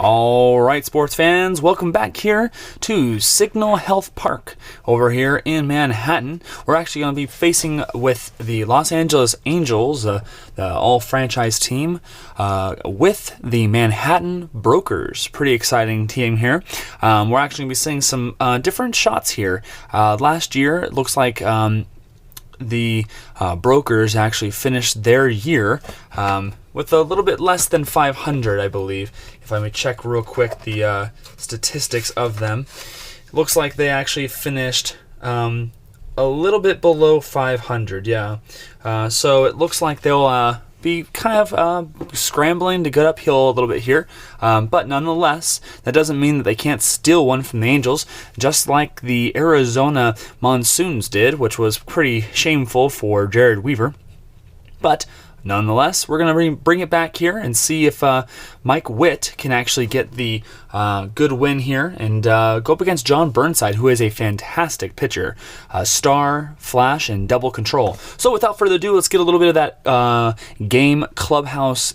All right, sports fans, welcome back here to Signal Health Park over here in Manhattan. We're actually going to be facing with the Los Angeles Angels, the all-franchise team, with the Manhattan Brokers. Pretty exciting team here. We're actually going to be seeing some different shots here. Last year, it looks like the Brokers actually finished their year with a little bit less than 500, I believe. If I may check real quick the statistics of them. It looks like they actually finished a little bit below 500, yeah. So it looks like they'll be kind of scrambling to get uphill a little bit here. But nonetheless, that doesn't mean that they can't steal one from the Angels, just like the Arizona Monsoons did, which was pretty shameful for Jared Weaver. But nonetheless, we're going to bring it back here and see if Mike Witt can actually get the good win here and go up against John Burnside, who is a fantastic pitcher. Star, flash, and double control. So without further ado, let's get a little bit of that game clubhouse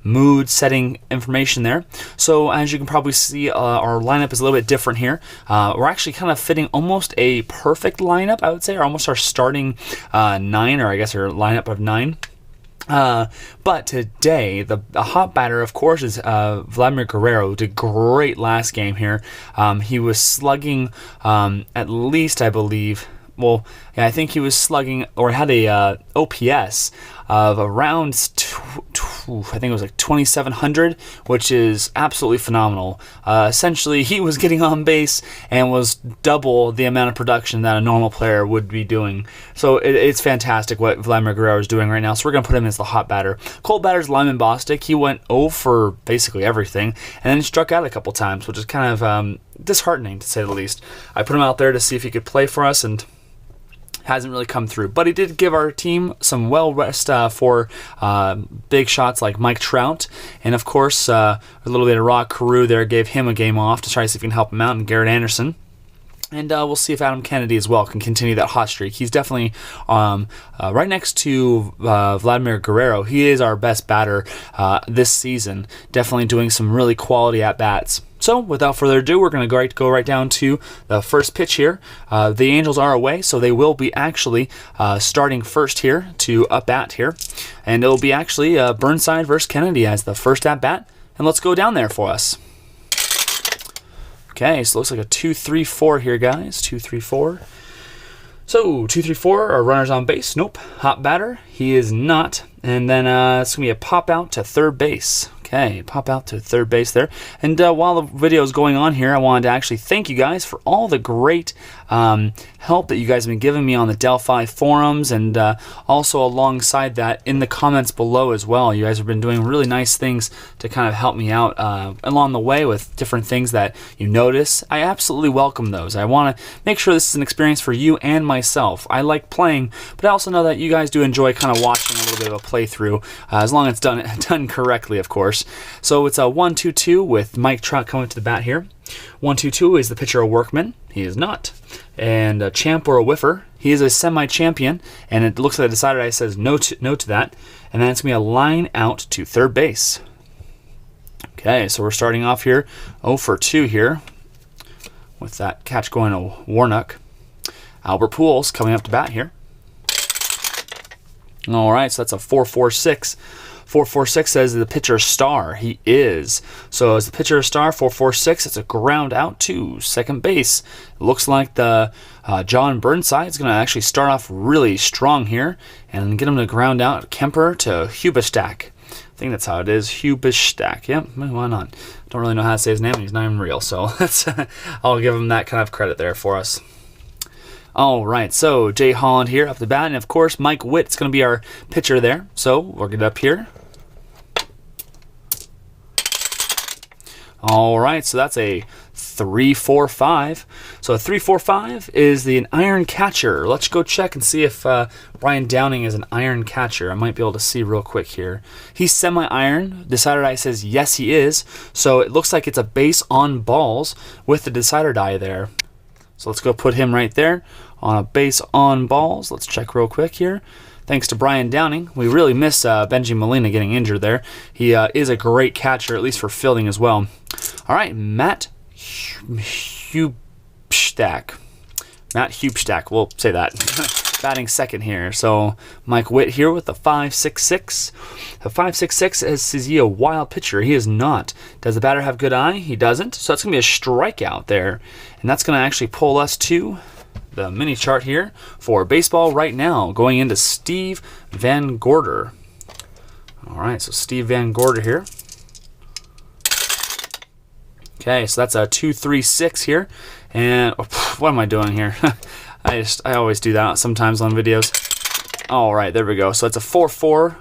mood setting information there. So as you can probably see, our lineup is a little bit different here. We're actually kind of fitting almost a perfect lineup, I would say, or almost our starting 9, or I guess our lineup of 9. But today, the hot batter, of course, is Vladimir Guerrero, who did great last game here. He was slugging at least, I believe, well, yeah, I think he was slugging, or had a OPS of around, I think it was like 2,700, which is absolutely phenomenal. Essentially, he was getting on base and was double the amount of production that a normal player would be doing. So it's fantastic what Vladimir Guerrero is doing right now. So we're going to put him as the hot batter. Cold batter's Lyman Bostic. He went 0 for basically everything, and then struck out a couple times, which is kind of disheartening, to say the least. I put him out there to see if he could play for us, and hasn't really come through, but he did give our team some well rest for big shots like Mike Trout, and of course a little bit of Rod Carew there gave him a game off to try to see if we can help him out, and Garrett Anderson. And we'll see if Adam Kennedy as well can continue that hot streak. He's definitely right next to Vladimir Guerrero. He is our best batter this season, definitely doing some really quality at-bats. So, without further ado, we're going to go right down to the first pitch here. The Angels are away, so they will be actually starting first here to up-bat here. And it'll be actually Burnside versus Kennedy as the first at-bat. And let's go down there for us. Okay, so it looks like a 2-3-4 here, guys. 2-3-4. So, 2-3-4, our runner's on base. Nope. Hot batter. He is not. And then it's going to be a pop out to third base. Okay, pop out to third base there. And while the video is going on here, I wanted to actually thank you guys for all the great help that you guys have been giving me on the Delphi forums, and also alongside that in the comments below as well. You guys have been doing really nice things to kind of help me out along the way with different things that you notice. I absolutely welcome those. I want to make sure this is an experience for you and myself. I like playing, but I also know that you guys do enjoy kind of watching a little bit of a playthrough, as long as it's done correctly, of course. So it's a 1-2-2 with Mike Trout coming to the bat here. 1-2-2 is the pitcher a workman? He is not. And a champ or a whiffer? He is a semi-champion, and it looks like the decider die says no to that. And then it's going to be a line out to third base. Okay, so we're starting off here 0 for 2 here with that catch going to Warnock. Albert Pujols coming up to bat here. All right, so that's a 4-4-6. 4-4-6 says the pitcher star. He is. So as the pitcher star, 4-4-6, it's a ground out to second base. It looks like the John Burnside is going to actually start off really strong here and get him to ground out Kemper to Hubestack. I think that's how it is. Hubestack. Yep, why not? Don't really know how to say his name. He's not even real, so I'll give him that kind of credit there for us. All right, so Jay Holland here up the bat, and of course Mike Witt's going to be our pitcher there. So we'll get up here. All right, so that's a 3-4-5. So a 3-4-5 is the iron catcher. Let's go check and see if Brian Downing is an iron catcher. I might be able to see real quick here. He's semi-iron. Decider die says yes, he is. So it looks like it's a base on balls with the decider die there. So let's go put him right there on a base on balls. Let's check real quick here. thanks to Brian Downing. We really miss Benji Molina getting injured there. He is a great catcher, at least for fielding as well. All right, Matt Hubstack. Matt Hubstack, we'll say that. Batting second here. So Mike Witt here with the 5.66. The 5.66 is he a wild pitcher? He is not. Does the batter have good eye? He doesn't. So that's going to be a strikeout there. And that's going to actually pull us to the mini chart here for baseball right now, going into Steve Van Gorder. All right, so Steve Van Gorder here. Okay, so that's a 2.36 here. And what am I doing here? I always do that sometimes on videos. All right, there we go. So it's a 4-4.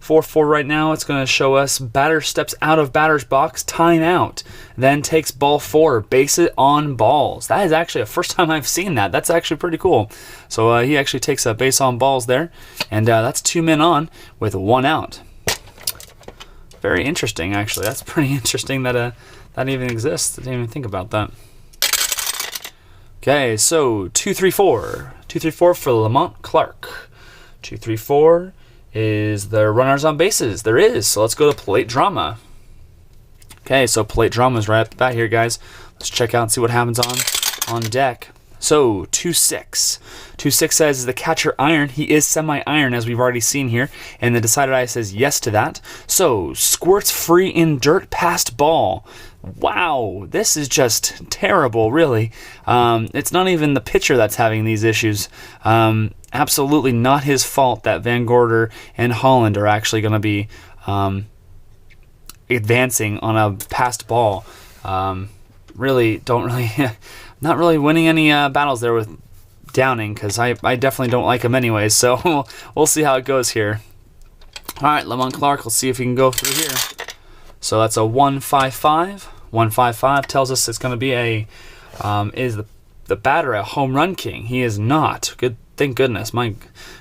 4-4 right now. It's going to show us batter steps out of batter's box, timeout, then takes ball 4, base it on balls. That is actually the first time I've seen that. That's actually pretty cool. So he actually takes a base on balls there, and that's 2 men on with 1 out. Very interesting, actually. That's pretty interesting that that even exists. I didn't even think about that. Okay, so 2-3-4. 2-3-4 for Lamont Clark. 2-3-4 is the runners on bases. There is. So let's go to plate drama. Okay, so plate drama is right at the bat here, guys. Let's check out and see what happens on deck. So 2-6. 2-6 says, is the catcher iron? He is semi-iron, as we've already seen here. And the decided eye says yes to that. So squirts free in dirt past ball. Wow, this is just terrible, really. It's not even the pitcher that's having these issues. Absolutely not his fault that Van Gorder and Holland are actually going to be advancing on a passed ball. Really, not really winning any battles there with Downing, because I definitely don't like him anyways. So we'll see how it goes here. All right, Lamont Clark, let's see if he can go through here. So that's a 1.55. 1.55 tells us it's going to be a, is the batter a home run king? He is not. Good, thank goodness. My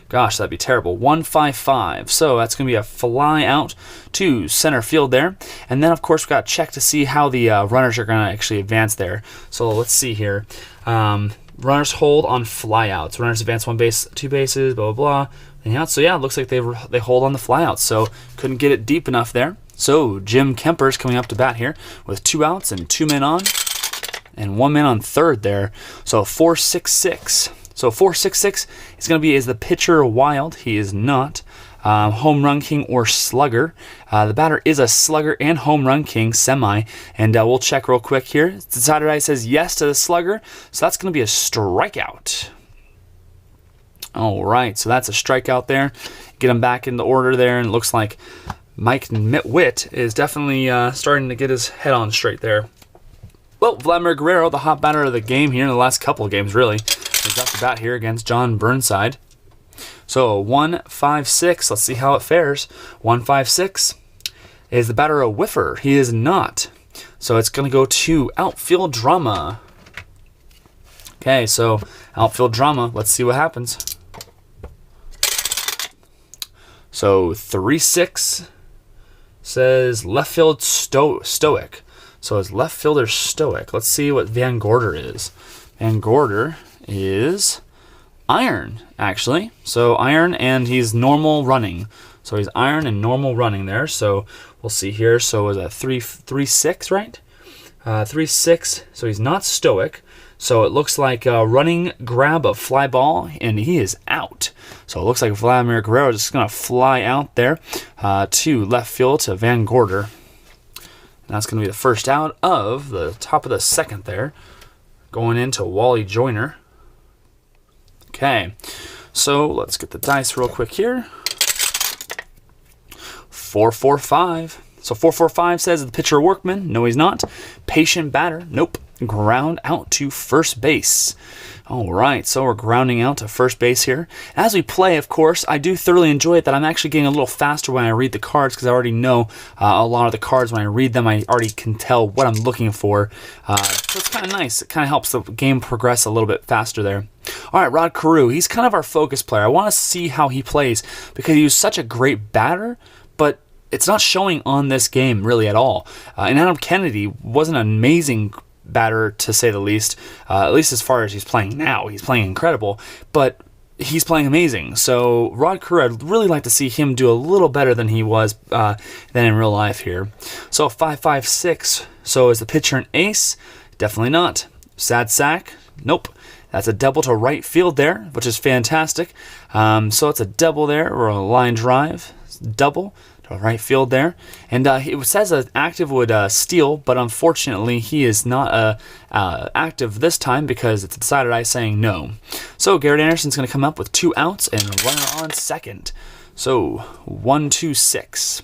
gosh, that'd be terrible. 1.55. So that's going to be a fly out to center field there. And then, of course, we've got to check to see how the runners are going to actually advance there. So let's see here. Runners hold on flyouts. Runners advance 1 base, 2 bases, blah, blah, blah. And so, yeah, it looks like they hold on the flyouts. So couldn't get it deep enough there. So Jim Kemper's coming up to bat here with 2 outs and 2 men on and 1 man on third there. So 4.66. So 4.66 is going to be, is the pitcher wild? He is not. Home run king or slugger. The batter is a slugger and home run king, semi. And we'll check real quick here. Decided eye says yes to the slugger. So that's going to be a strikeout. All right, so that's a strikeout there. Get him back in the order there, and it looks like Mike Witt is definitely starting to get his head on straight there. Well, Vladimir Guerrero, the hot batter of the game here in the last couple of games, really, is up to bat here against John Burnside. So 1.56, let's see how it fares. 1.56, is the batter a whiffer? He is not. So it's going to go to outfield drama. Okay, so outfield drama, let's see what happens. So 3.6 says left field stoic. So his left fielder stoic. Let's see what Van Gorder is. Van Gorder is iron, actually. So iron, and he's normal running. So he's iron and normal running there. So we'll see here. So is a 3.6, right? 3.6. So he's not stoic. So it looks like a running grab of fly ball, and he is out. So it looks like Vladimir Guerrero is just going to fly out there to left field to Van Gorder. And that's going to be the first out of the top of the second there, going into Wally Joyner. Okay, so let's get the dice real quick here. 4.45. So 4.45 says the pitcher workman. No, he's not. Patient batter. Nope. Ground out to first base. All right, so we're grounding out to first base here. As we play, of course, I do thoroughly enjoy it that I'm actually getting a little faster when I read the cards, because I already know a lot of the cards. When I read them, I already can tell what I'm looking for. So it's kind of nice. It kind of helps the game progress a little bit faster there. All right, Rod Carew, he's kind of our focus player. I want to see how he plays, because he was such a great batter, but it's not showing on this game really at all. And Adam Kennedy was an amazing batter, to say the least. At least as far as he's playing now, he's playing incredible. But he's playing amazing. So Rod Carew, I'd really like to see him do a little better than he was than in real life here. So 5.56. So is the pitcher an ace? Definitely not. Sad sack? Nope. That's a double to right field there, which is fantastic. So it's a double there, or a line drive. Double to right field there. And it says an active would steal, but unfortunately he is not active this time because it's a decided I saying no. So Garrett Anderson's going to come up with 2 outs and a runner on second. So 1-2-6.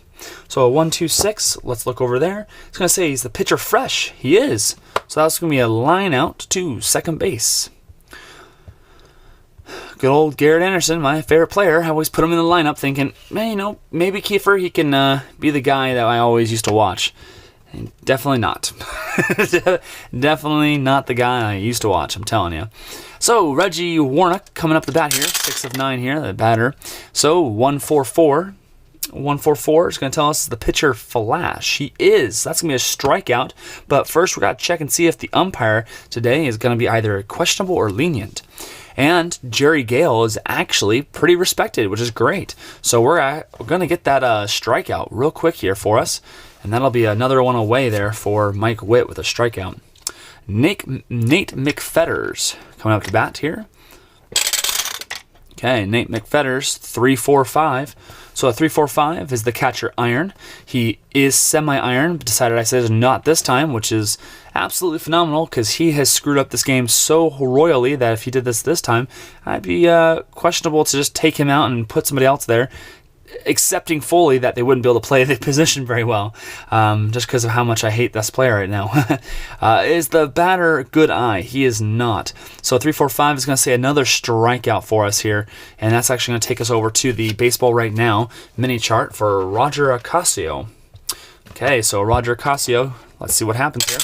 So a 1-2-6, let's look over there. It's going to say he's the pitcher fresh. He is. So that's going to be a line out to second base. Good old Garrett Anderson, my favorite player. I always put him in the lineup thinking, man, you know, maybe Kiefer, he can be the guy that I always used to watch. And definitely not. Definitely not the guy I used to watch, I'm telling you. So Reggie Warnock coming up the bat here, 6 of 9 here, the batter. So 1-4-4. 1-4-4 is going to tell us the pitcher flash. He is. That's going to be a strikeout. But first, we got to check and see if the umpire today is going to be either questionable or lenient. And Jerry Gale is actually pretty respected, which is great. So we're going to get that strikeout real quick here for us. And that'll be another one away there for Mike Witt with a strikeout. Nate McFetters coming up to bat here. Okay, Nate McFetters, 3-4-5. So a 3-4-5 is the catcher iron. He is semi-iron, but decided I said not this time, which is absolutely phenomenal because he has screwed up this game so royally that if he did this time, I'd be questionable to just take him out and put somebody else there, accepting fully that they wouldn't be able to play the position very well, just because of how much I hate this player right now. Is the batter good eye? He is not. So 3-4-5 is going to say another strikeout for us here, and that's actually going to take us over to the Baseball Right Now mini chart for Roger Ocasio. Okay, so Roger Ocasio, let's see what happens here.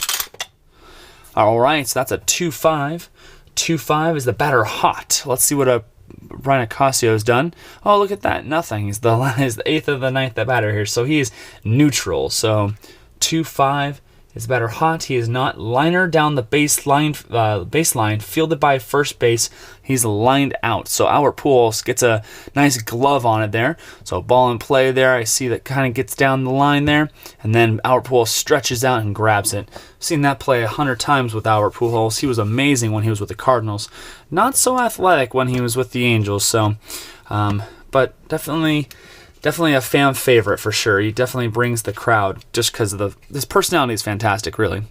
All right, so that's a 2-5. 2-5 is the batter hot. Let's see what Ryan Ocasio has done. Oh, look at that. Nothing. He's the 8th of the 9th at batter here. So he is neutral. So 2-5 is batter hot. He is not. Liner down the baseline, fielded by first base. He's lined out. So Albert Pujols gets a nice glove on it there. So ball in play there. I see that kind of gets down the line there. And then Albert Pujols stretches out and grabs it. I've seen that play 100 times with Albert Pujols. He was amazing when he was with the Cardinals. Not so athletic when he was with the Angels. So, but definitely a fan favorite for sure. He definitely brings the crowd just because of his personality is fantastic, really.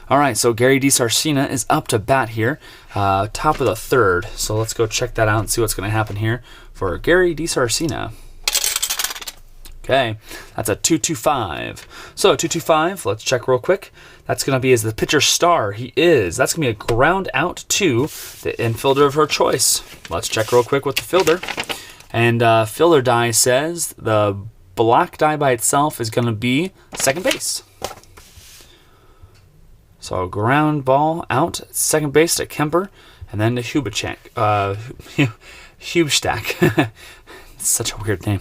All right, so Gary DiSarcina is up to bat here, top of the 3rd. So let's go check that out and see what's going to happen here for Gary DiSarcina. Okay, that's a 2-2-5. So 2-2-5, let's check real quick. That's going to be as the pitcher star. He is. That's going to be a ground out to the infielder of her choice. Let's check real quick with the fielder. And fielder die says the black die by itself is going to be second base. So ground ball out, second base to Kemper, and then to Hubachek. Hubstack. It's such a weird name.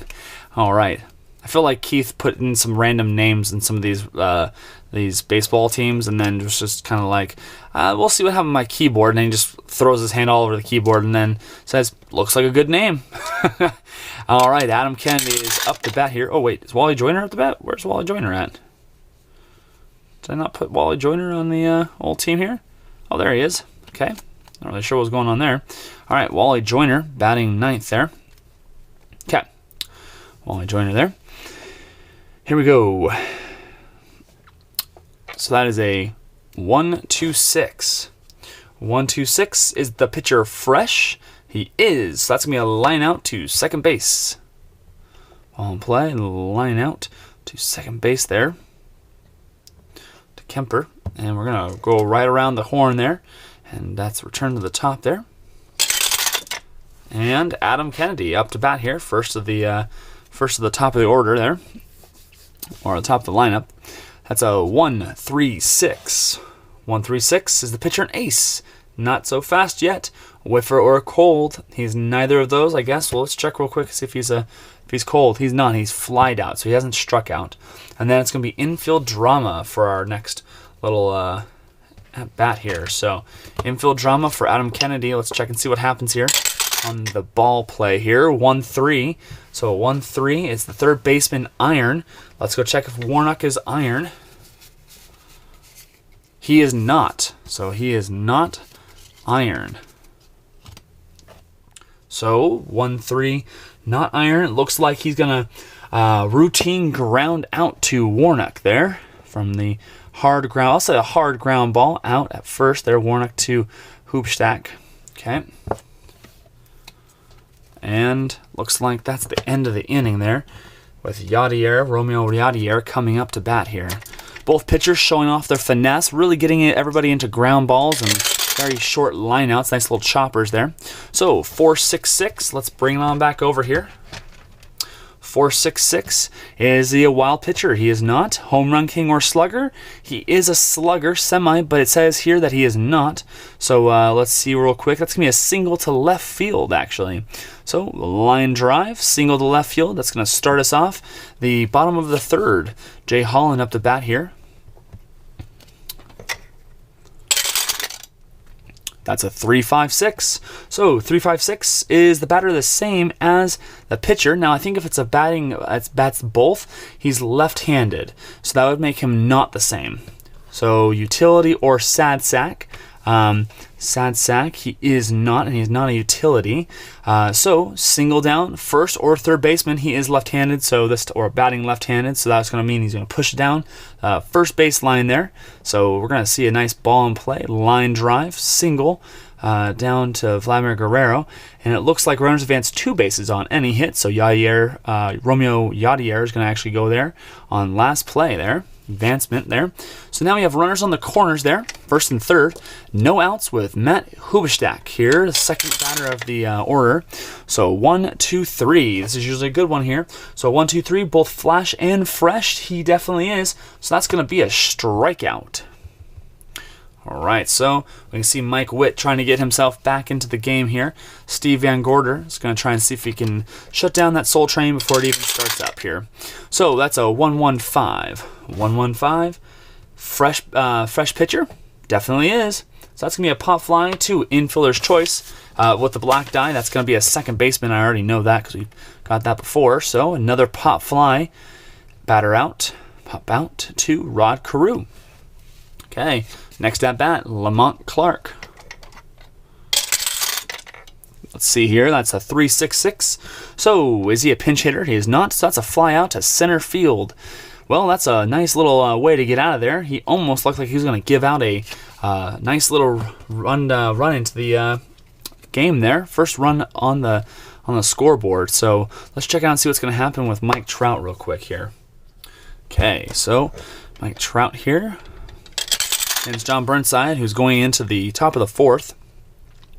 All right. I feel like Keith put in some random names in some of these baseball teams, and then was just kind of like, we'll see what happens on my keyboard, and then he just throws his hand all over the keyboard and then says, looks like a good name. All right, Adam Kennedy is up to bat here. Oh, wait, is Wally Joyner up to bat? Where's Wally Joyner at? Did I not put Wally Joyner on the old team here? Oh, there he is. Okay, not really sure what's going on there. All right, Wally Joyner batting 9th there. Okay, Wally Joyner there. Here we go. So that is a 1-2-6. 1-2-6 is the pitcher fresh. He is. So that's going to be a line out to second base. Ball in play, line out to second base there. To Kemper. And we're going to go right around the horn there. And that's return to the top there. And Adam Kennedy up to bat here. First of the top of the order there. Or the top of the lineup. That's a 1-3-6. 1-3-6 is the pitcher an ace. Not so fast yet. Whiffer or cold. He's neither of those, I guess. Well, let's check real quick see if he's cold. He's not. He's flied out, so he hasn't struck out. And then it's going to be infield drama for our next little at bat here. So infield drama for Adam Kennedy. Let's check and see what happens here. on the ball play here. 1-3. So 1-3 is the third baseman iron. Let's go check if Warnock is iron. He is not. So he is not iron. So 1-3, not iron. It looks like he's going to routine ground out to Warnock there from the hard ground. I'll say a hard ground ball out at first there. Warnock to Hoopstack. Okay. And looks like that's the end of the inning there with Yadier, Romeo Yadier coming up to bat here. Both pitchers showing off their finesse, really getting everybody into ground balls and very short lineouts. Nice little choppers there. So 4-6-6. Let's bring it on back over here. 4-6-6. Is he a wild pitcher? He is not. Home run king or slugger? He is a slugger, semi, but it says here that he is not. So let's see real quick. That's going to be a single to left field, actually. So line drive, single to left field. That's going to start us off. The bottom of the third. Jay Holland up to bat here. That's a 3-5-6. So 3-5-6 is the batter the same as the pitcher. Now I think if it's a bats both, he's left-handed. So that would make him not the same. So utility or sad sack. Sad sack, he is not, and he's not a utility. So single down, first or third baseman, he is left-handed, so this or batting left-handed, so that's going to mean he's going to push it down first base line there. So we're going to see a nice ball in play, line drive, single down to Vladimir Guerrero, and it looks like runners advance 2 bases on any hit. So Romeo Yadier is going to actually go there on last play there. Advancement there. So now we have runners on the corners there, first and third. No outs with Matt Hubestack here, the second batter of the order. So 1, 2, 3. This is usually a good one here. So 1, 2, 3, both flash and fresh. He definitely is. So that's going to be a strikeout. All right, so we can see Mike Witt trying to get himself back into the game here. Steve Van Gorder is going to try and see if he can shut down that Soul Train before it even starts up here. So that's a 1-1-5. 1-1-5. Fresh pitcher? Definitely is. So that's going to be a pop fly to infielder's choice with the black die. That's going to be a second baseman. I already know that because we got that before. So another pop fly. Batter out. Pop out to Rod Carew. Okay, next at bat, Lamont Clark. Let's see here, that's a 3-6-6. So, is he a pinch hitter? He is not, so that's a fly out to center field. Well, that's a nice little way to get out of there. He almost looked like he was going to give out a nice little run into the game there. First run on the scoreboard. So, let's check out and see what's going to happen with Mike Trout real quick here. Okay, so Mike Trout here. And it's John Burnside, who's going into the top of the fourth.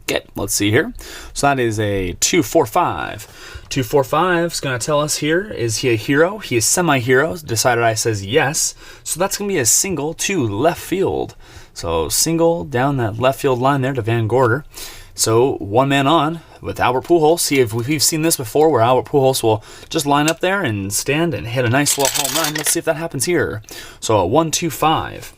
Okay, let's see here. So that is a 2-4-5. 2-4-5 is going to tell us here, is he a hero? He is semi-hero. Decided I says yes. So that's going to be a single to left field. So single down that left field line there to Van Gorder. So one man on with Albert Pujols. See if we've seen this before where Albert Pujols will just line up there and stand and hit a nice little home run. Let's see if that happens here. So a 1-2-5.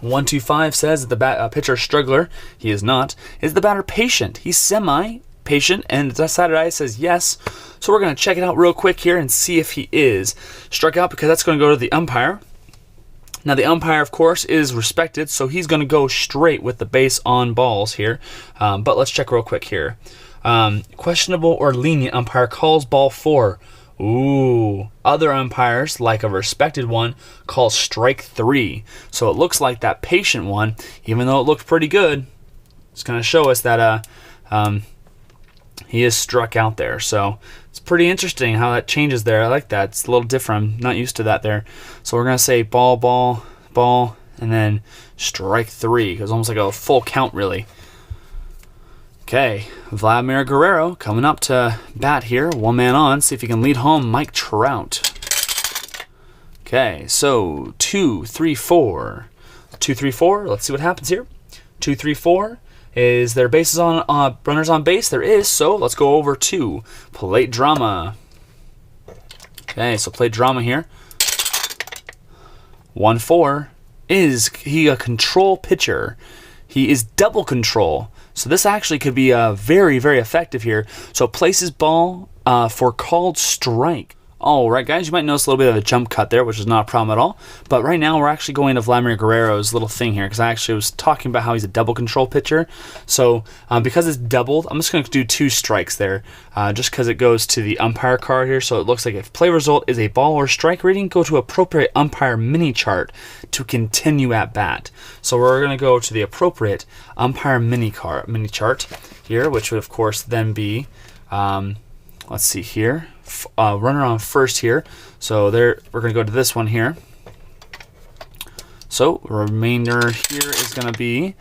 1-2-5 says that the pitcher struggler, he is not. Is the batter patient? He's semi-patient, and Saturday says yes. So we're going to check it out real quick here and see if he is struck out, because that's going to go to the umpire. Now the umpire, of course, is respected, so he's going to go straight with the base on balls here. But let's check real quick here. Questionable or lenient umpire calls ball 4. Ooh, other umpires, like a respected one, call strike 3. So it looks like that patient one, even though it looked pretty good, it's going to show us that he is struck out there. So it's pretty interesting how that changes there. I like that. It's a little different. I'm not used to that there. So we're going to say ball, ball, ball, and then strike 3, because it's almost like a full count, really. Okay, Vladimir Guerrero coming up to bat here. One man on. See if he can lead home Mike Trout. Okay, so 2-3-4. 2-3-4. Let's see what happens here. 2-3-4. Is there bases on runners on base? There is. So let's go over to plate drama. Okay, so plate drama here. 1-4. Is he a control pitcher? he is double control. So this actually could be very, very effective here. So places ball for called strike. All right, guys, you might notice a little bit of a jump cut there, which is not a problem at all. But right now, we're actually going to Vladimir Guerrero's little thing here, because I actually was talking about how he's a double control pitcher. So because it's doubled, I'm just going to do 2 strikes there, just because it goes to the umpire card here. So it looks like if play result is a ball or strike rating, go to appropriate umpire mini chart to continue at bat. So we're going to go to the appropriate umpire mini chart here, which would, of course, then be, let's see here. Runner on first here, so there we're going to go to this one here. So remainder here is going to be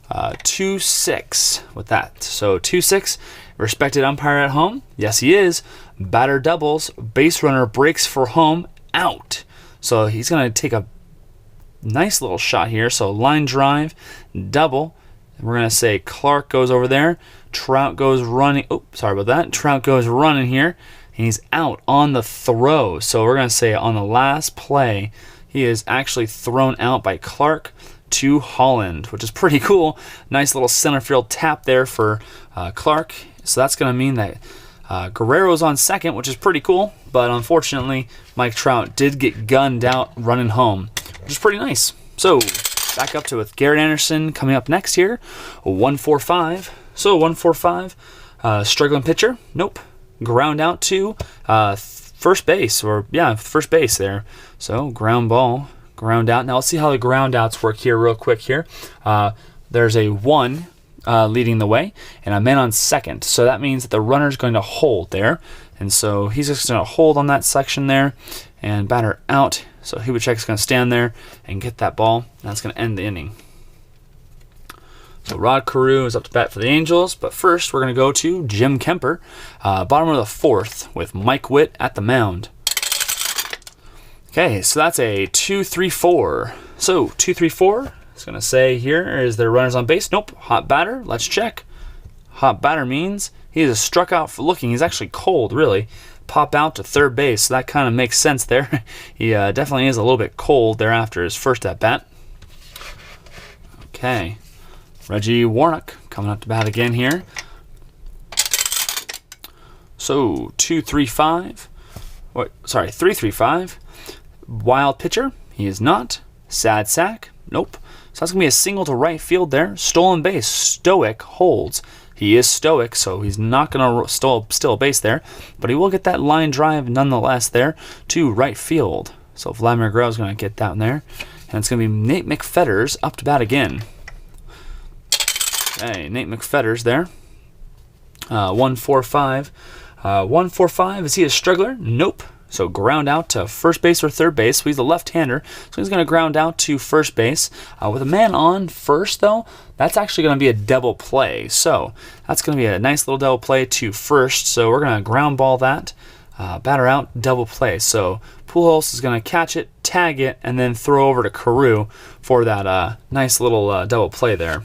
2-6 with that. So 2-6. Respected umpire at home, yes he is. Batter doubles, base runner breaks for home, out. So he's going to take a nice little shot here. So line drive, double. And we're going to say Clark goes over there. Trout goes running. Oh, sorry about that. Trout goes running here. And he's out on the throw. So we're going to say on the last play, he is actually thrown out by Clark to Holland, which is pretty cool. Nice little center field tap there for Clark. So that's going to mean that Guerrero's on second, which is pretty cool. But unfortunately, Mike Trout did get gunned out running home, which is pretty nice. So back up to with Garrett Anderson coming up next here. 1-4-5. So 1-4-5. Struggling pitcher. Nope. Ground out to first base, first base there. So ground ball, ground out. Now let's see how the ground outs work here real quick here. There's a 1 leading the way and a man on second. So that means that the runner's going to hold there. And so he's just going to hold on that section there and batter out. So Hubachek's going to stand there and get that ball. And that's going to end the inning. So Rod Carew is up to bat for the Angels, but first we're going to go to Jim Kemper, bottom of the 4th, with Mike Witt at the mound. Okay, so that's a 2-3-4. So 2-3-4, it's going to say here, is there runners on base? Nope. Hot batter, let's check. Hot batter means he is struck out for looking. He's actually cold, really. Pop out to third base, so that kind of makes sense there. He definitely is a little bit cold there after his first at bat. Okay. Reggie Warnock coming up to bat again here. So 2-3-5. 3-3-5. Wild pitcher. He is not. Sad sack. Nope. So that's going to be a single to right field there. Stolen base. Stoic holds. He is stoic, so he's not going to steal a base there. But he will get that line drive nonetheless there to right field. So Vladimir Guerrero is going to get down there. And it's going to be Nate McFetters up to bat again. Okay, Nate McFetters there. 1-4-5. 1-4-5. Is he a struggler? Nope. So ground out to first base or third base. So he's a left-hander. So he's going to ground out to first base. With a man on first, though, that's actually going to be a double play. So that's going to be a nice little double play to first. So we're going to ground ball that. Batter out, double play. So Pujols is going to catch it, tag it, and then throw over to Carew for that nice little double play there.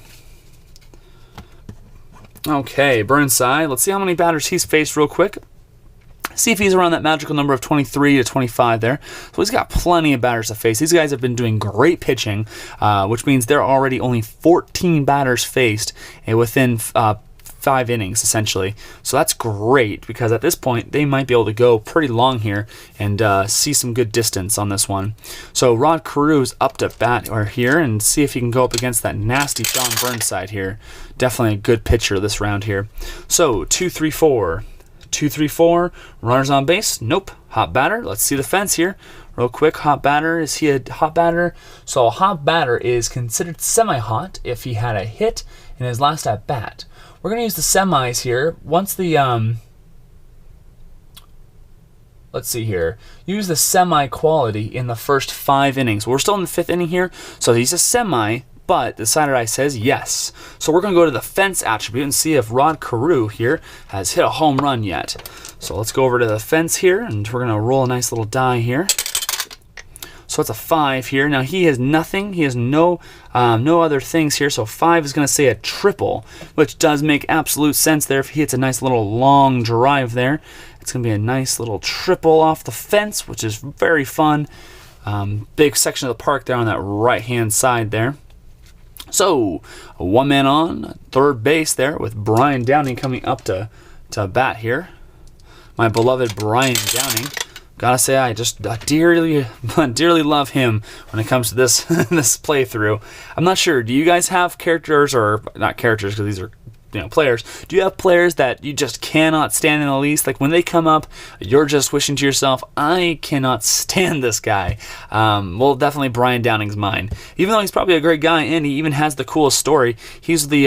Okay, Burnside. Let's see how many batters he's faced real quick. See if he's around that magical number of 23 to 25 there. So he's got plenty of batters to face. These guys have been doing great pitching, which means they're already only 14 batters faced within 5 innings, essentially. So that's great, because at this point, they might be able to go pretty long here and see some good distance on this one. So Rod Carew is up to bat here, and see if he can go up against that nasty John Burnside here. Definitely a good pitcher this round here. So 2-3-4. 2-3-4. Runners on base? Nope. Hot batter. Let's see the fence here. Real quick, hot batter. Is he a hot batter? So a hot batter is considered semi-hot if he had a hit in his last at bat. We're going to use the semis here. Once the, let's see here. Use the semi quality in the first 5 innings. We're still in the 5th inning here, so he's a semi, but the side eye says yes. So we're going to go to the fence attribute and see if Rod Carew here has hit a home run yet. So let's go over to the fence here, and we're going to roll a nice little die here. So it's a 5 here. Now he has nothing. He has no other things here. So 5 is going to say a triple, which does make absolute sense there. If he hits a nice little long drive there, it's going to be a nice little triple off the fence, which is very fun. Big section of the park there on that right-hand side there. So, one man on third base there with Brian Downing coming up to bat here. My beloved Brian Downing. Gotta say, I just dearly love him when it comes to this this playthrough. I'm not sure. Do you guys have characters, or not characters because these are players? Do you have players that you just cannot stand in the least? Like when they come up, you're just wishing to yourself, I cannot stand this guy. Well, definitely Brian Downing's mine. Even though he's probably a great guy and he even has the coolest story, he's the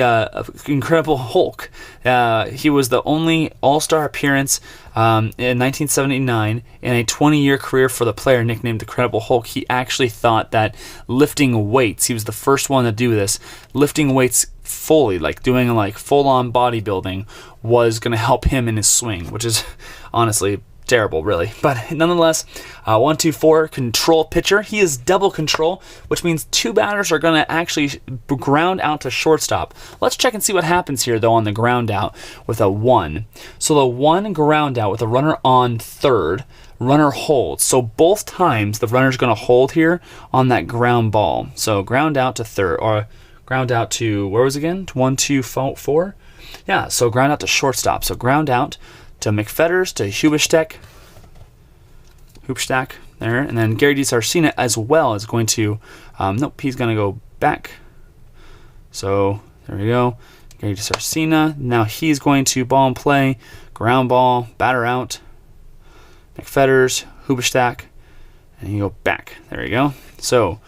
Incredible Hulk. He was the only All-Star appearance in 1979 in a 20-year career for the player nicknamed the Incredible Hulk. He actually thought that lifting weights, he was the first one to do this, lifting weights fully, like doing like full-on bodybuilding, was going to help him in his swing, which is honestly terrible, really. But nonetheless, 1-2-4 control pitcher. He is double control, which means two batters are going to actually ground out to shortstop. Let's check and see what happens here, though, on the ground out with a 1. So the 1 ground out with a runner on third, runner holds. So both times the runner's going to hold here on that ground ball. So ground out to third, or ground out to, where was it again? 1-2-4? Yeah, so ground out to shortstop. So ground out to McFetters, to Hoopstack there. And then Gary DiSarcina as well is going to, nope, he's going to go back. So there we go. Gary DiSarcina. Now he's going to ball and play, ground ball, batter out, McFetters, Hoopstack, and you go back. There you go. So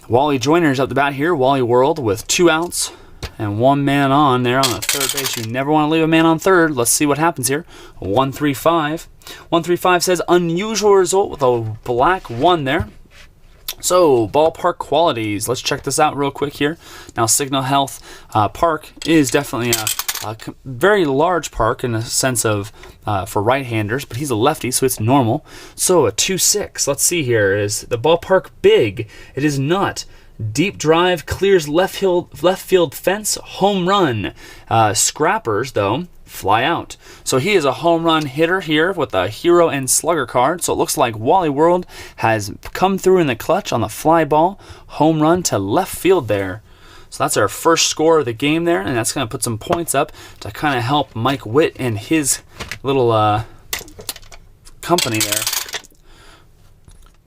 Wally Joyner's up the bat here. Wally World with 2 outs and 1 man on there on the third base. You never want to leave a man on third. Let's see what happens here. 1-3-5. 1-3-5 says unusual result with a black 1 there. So, ballpark qualities. Let's check this out real quick here. Now, Signal Health Park is definitely a very large park in a sense of for right-handers, but he's a lefty, so it's normal. So, a 2-6. Let's see here. Is the ballpark big? It is not. Deep drive clears left field fence, home run. Scrappers, though, fly out. So he is a home run hitter here with a hero and slugger card. So it looks like Wally World has come through in the clutch on the fly ball. Home run to left field there. So that's our first score of the game there, and that's going to put some points up to kind of help Mike Witt and his little company there.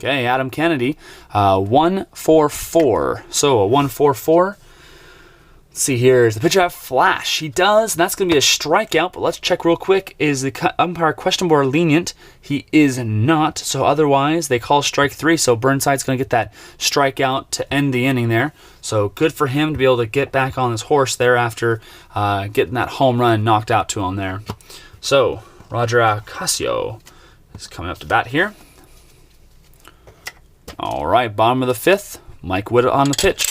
Okay, Adam Kennedy, 1-4-4. So a 1-4-4. Let's see here. Does the pitcher have flash? He does, and that's going to be a strikeout. But let's check real quick. Is the umpire questionable or lenient? He is not. So otherwise, they call strike 3. So Burnside's going to get that strikeout to end the inning there. So good for him to be able to get back on his horse there after getting that home run knocked out to him there. So Roger Ocasio is coming up to bat here. All right, bottom of the 5th, Mike Witt on the pitch.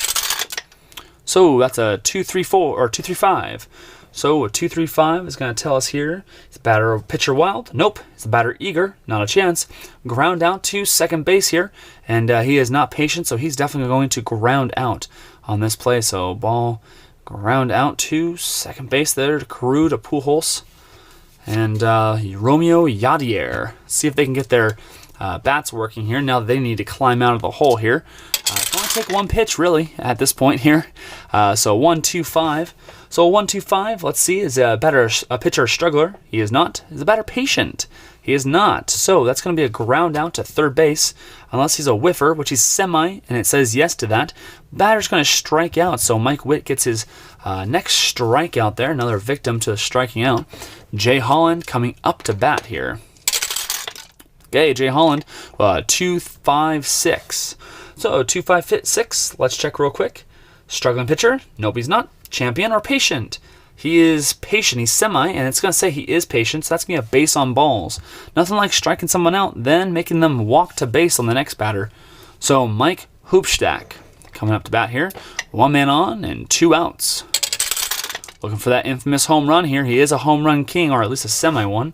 So that's a 2-3-4 or 2-3-5. So a 2-3-5 is going to tell us here. Is the batter pitcher wild? Nope. Is the batter eager? Not a chance. Ground out to second base here, and he is not patient, so he's definitely going to ground out on this play. So ball ground out to second base there to Carew to Pujols and Romeo Yadier. See if they can get their bats working here. Now they need to climb out of the hole here. It's only take 1 pitch really at this point here. So 1-2-5. So 1-2-5. Let's see. Is a pitcher a struggler? He is not. Is a batter patient? He is not. So that's going to be a ground out to third base, unless he's a whiffer, which he's semi, and it says yes to that. Batter's going to strike out. So Mike Witt gets his next strikeout there. Another victim to striking out. Jay Holland coming up to bat here. Okay, Jay Holland, 2-5-6. So 2-5-6. Let's check real quick. Struggling pitcher? Nope, he's not. Champion or patient? He is patient. He's semi, and it's going to say he is patient, so that's going to be a base on balls. Nothing like striking someone out, then making them walk to base on the next batter. So Mike Hoopstack coming up to bat here. 1 man on and 2 outs. Looking for that infamous home run here. He is a home run king, or at least a semi one.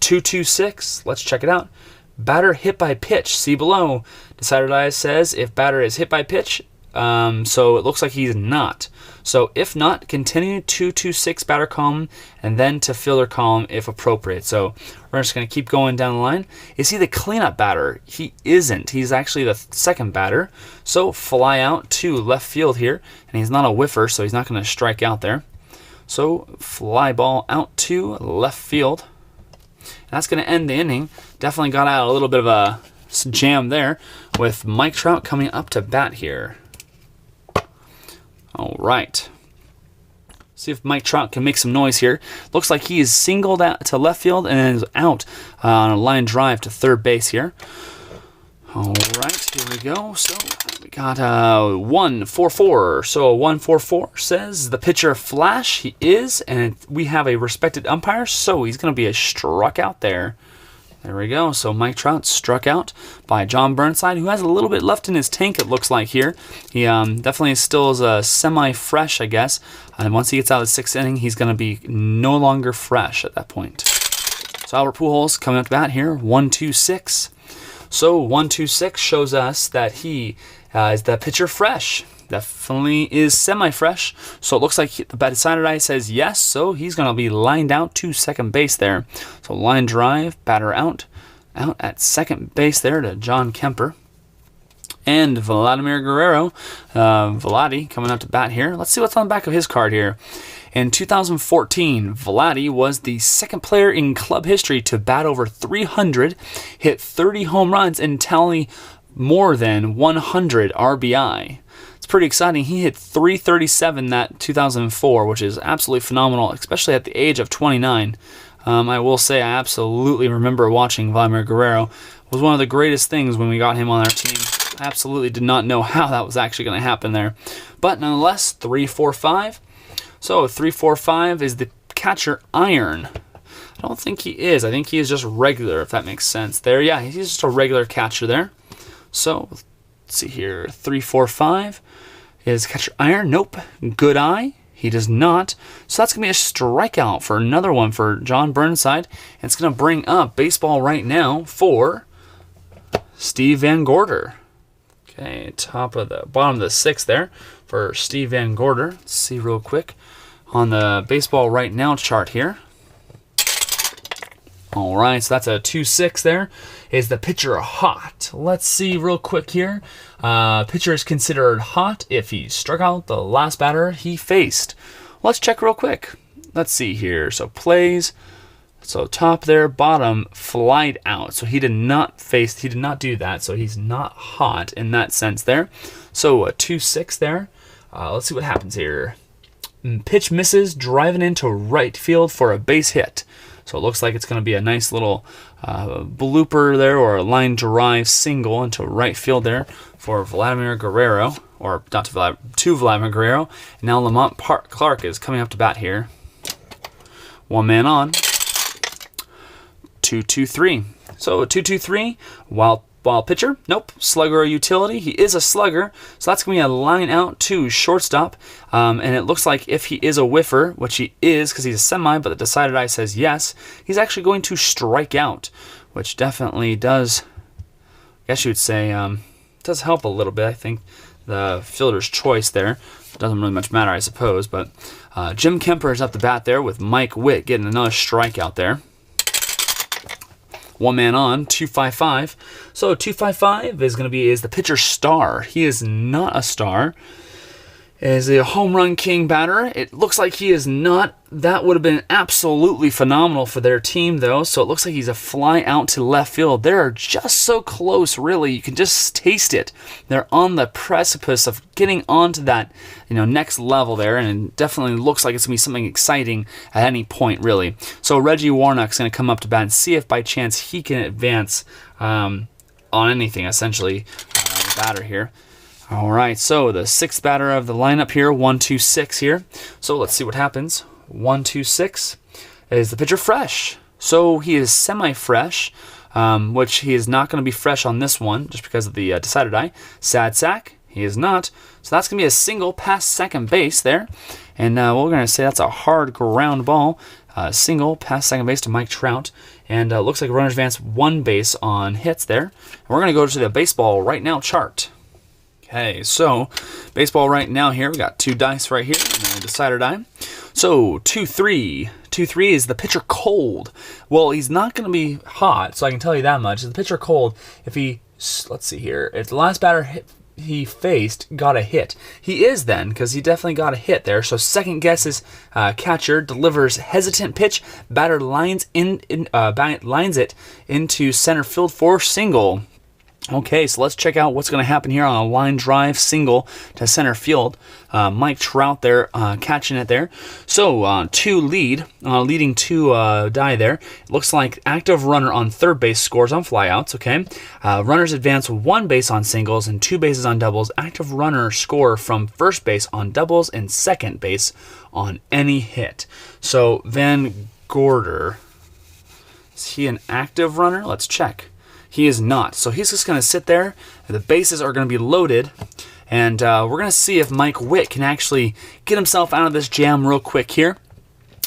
2-2-6. Let's check it out. Batter hit by pitch. See below. Decided Eyes says if batter is hit by pitch, So it looks like he's not. So if not, continue 2-2-6 batter column and then to fielder column if appropriate. So we're just going to keep going down the line. Is he the cleanup batter? He isn't. He's actually the second batter. So fly out to left field here. And he's not a whiffer, so he's not going to strike out there. So fly ball out to left field. And that's going to end the inning. Definitely got out a little bit of a jam there with Mike Trout coming up to bat here. All right. See if Mike Trout can make some noise here. Looks like he is singled out to left field and is out on a line drive to third base here. All right, here we go. So we got 1-4-4. So 1-4-4 says the pitcher Flash. He is, and we have a respected umpire, so he's going to be a struck out there. There we go. So Mike Trout struck out by John Burnside, who has a little bit left in his tank, it looks like here. He definitely still is semi-fresh, I guess. And once he gets out of the sixth inning, he's going to be no longer fresh at that point. So Albert Pujols coming up to bat here, 1-2-6. So 1-2-6 shows us that he is the pitcher fresh. Definitely is semi-fresh. So it looks like the decided eye says yes, so he's going to be lined out to second base there. So line drive, batter out at second base there to John Kemper. And Vladimir Guerrero, Vladi, coming up to bat here. Let's see what's on the back of his card here. In 2014, Vladi was the second player in club history to bat over 300, hit 30 home runs, and tally more than 100 RBI. Pretty exciting. He hit 337 that 2004, which is absolutely phenomenal, especially at the age of 29. I will say I absolutely remember watching Vladimir Guerrero. It was one of the greatest things when we got him on our team. I absolutely did not know how that was actually going to happen there. But nonetheless, 3-4-5. So 3-4-5 is the catcher Iron. I don't think he is. I think he is just regular, if that makes sense there. Yeah, he's just a regular catcher there. So let's see here. 3-4-5. Is catcher Iron? Nope. Good eye? He does not. So that's going to be a strikeout for another one for John Burnside. And it's going to bring up baseball right now for Steve Van Gorder. Okay, bottom of the sixth there for Steve Van Gorder. Let's see real quick on the baseball right now chart here. All right, so that's a 2-6 there. Is the pitcher hot? Let's see real quick here. Pitcher is considered hot if he struck out the last batter he faced. Let's check real quick. Let's see here. So plays. So top there, bottom, flied out. So he did not do that. So he's not hot in that sense there. So a 2-6 there. Let's see what happens here. Pitch misses, driving into right field for a base hit. So it looks like it's going to be a nice little blooper there, or a line drive single into right field there for Vladimir Guerrero, or not to Vladimir Guerrero. And now Lamont Clark is coming up to bat here. One man on. 2-2-3. So a 2-2-3, wild pitcher. Nope. Slugger or utility. He is a slugger. So that's going to be a line out to shortstop. And it looks like if he is a whiffer, which he is because he's a semi, but the decided eye says yes, he's actually going to strike out, which definitely does, I guess you would say, does help a little bit. I think the fielder's choice there doesn't really much matter, I suppose. But Jim Kemper is up the bat there with Mike Witt getting another strikeout there. One man on, 2-5-5. So 2-5-5 is the pitcher star. He is not a star. Is a home run king batter. It looks like he is not. That would have been absolutely phenomenal for their team, though. So it looks like he's a fly out to left field. They're just so close, really. You can just taste it. They're on the precipice of getting onto that, next level there, and it definitely looks like it's going to be something exciting at any point, really. So Reggie Warnock's going to come up to bat and see if by chance he can advance on anything, essentially, the batter here. All right, so the sixth batter of the lineup here, 1-2-6 here. So let's see what happens. 1-2-6 is the pitcher fresh. So he is semi-fresh, which he is not going to be fresh on this one just because of the decided eye. Sad sack, he is not. So that's going to be a single past second base there. And we're going to say that's a hard ground ball. Single past second base to Mike Trout. And looks like runners advance one base on hits there. And we're going to go to the baseball right now chart. Okay, so Baseball right now here, we got 2 dice right here, and a decider die. So 2-3. 2-3 is the pitcher cold. Well, he's not going to be hot, so I can tell you that much. The pitcher cold, if he, let's see here, if the last batter he faced got a hit. He is then, because he definitely got a hit there. So second guess is catcher delivers hesitant pitch. Batter lines it into center field for single. Okay, so let's check out what's going to happen here on a line drive single to center field. Mike Trout there catching it there. So leading 2 die there. It looks like active runner on third base scores on flyouts. Okay, runners advance 1 base on singles and 2 bases on doubles. Active runner score from first base on doubles and second base on any hit. So Van Gorder, is he an active runner? Let's check. He is not. So he's just going to sit there. The bases are going to be loaded. And we're going to see if Mike Witt can actually get himself out of this jam real quick here.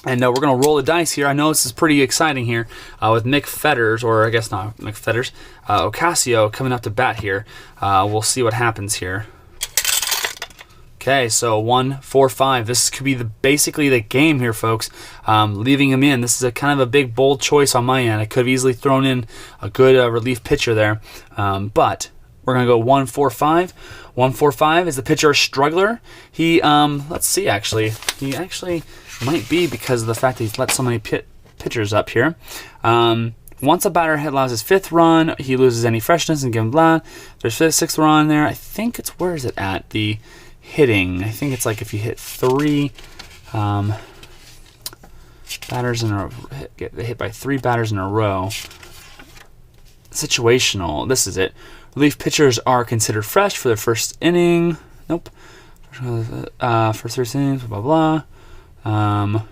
And we're going to roll the dice here. I know this is pretty exciting here with Mick Fetters, or I guess not Mick Fetters, Ocasio coming up to bat here. We'll see what happens here. Okay, so 1, 4, 5. This could be basically the game here, folks. Leaving him in. This is a kind of a big, bold choice on my end. I could have easily thrown in a good relief pitcher there. But we're going to go 1, 4, 5. 1, 4, 5 is the pitcher a struggler. He, let's see, actually. He actually might be because of the fact that he's let so many pitchers up here. Once a batter allows his 5th run, he loses any freshness and give him blah. There's 5th, 6th run there. I think it's, where is it at? The hitting. I think it's like if you hit 3 batters in a get hit by 3 batters in a row. Situational. This is it. Relief pitchers are considered fresh for their first inning. Nope. First 3 innings. Blah blah.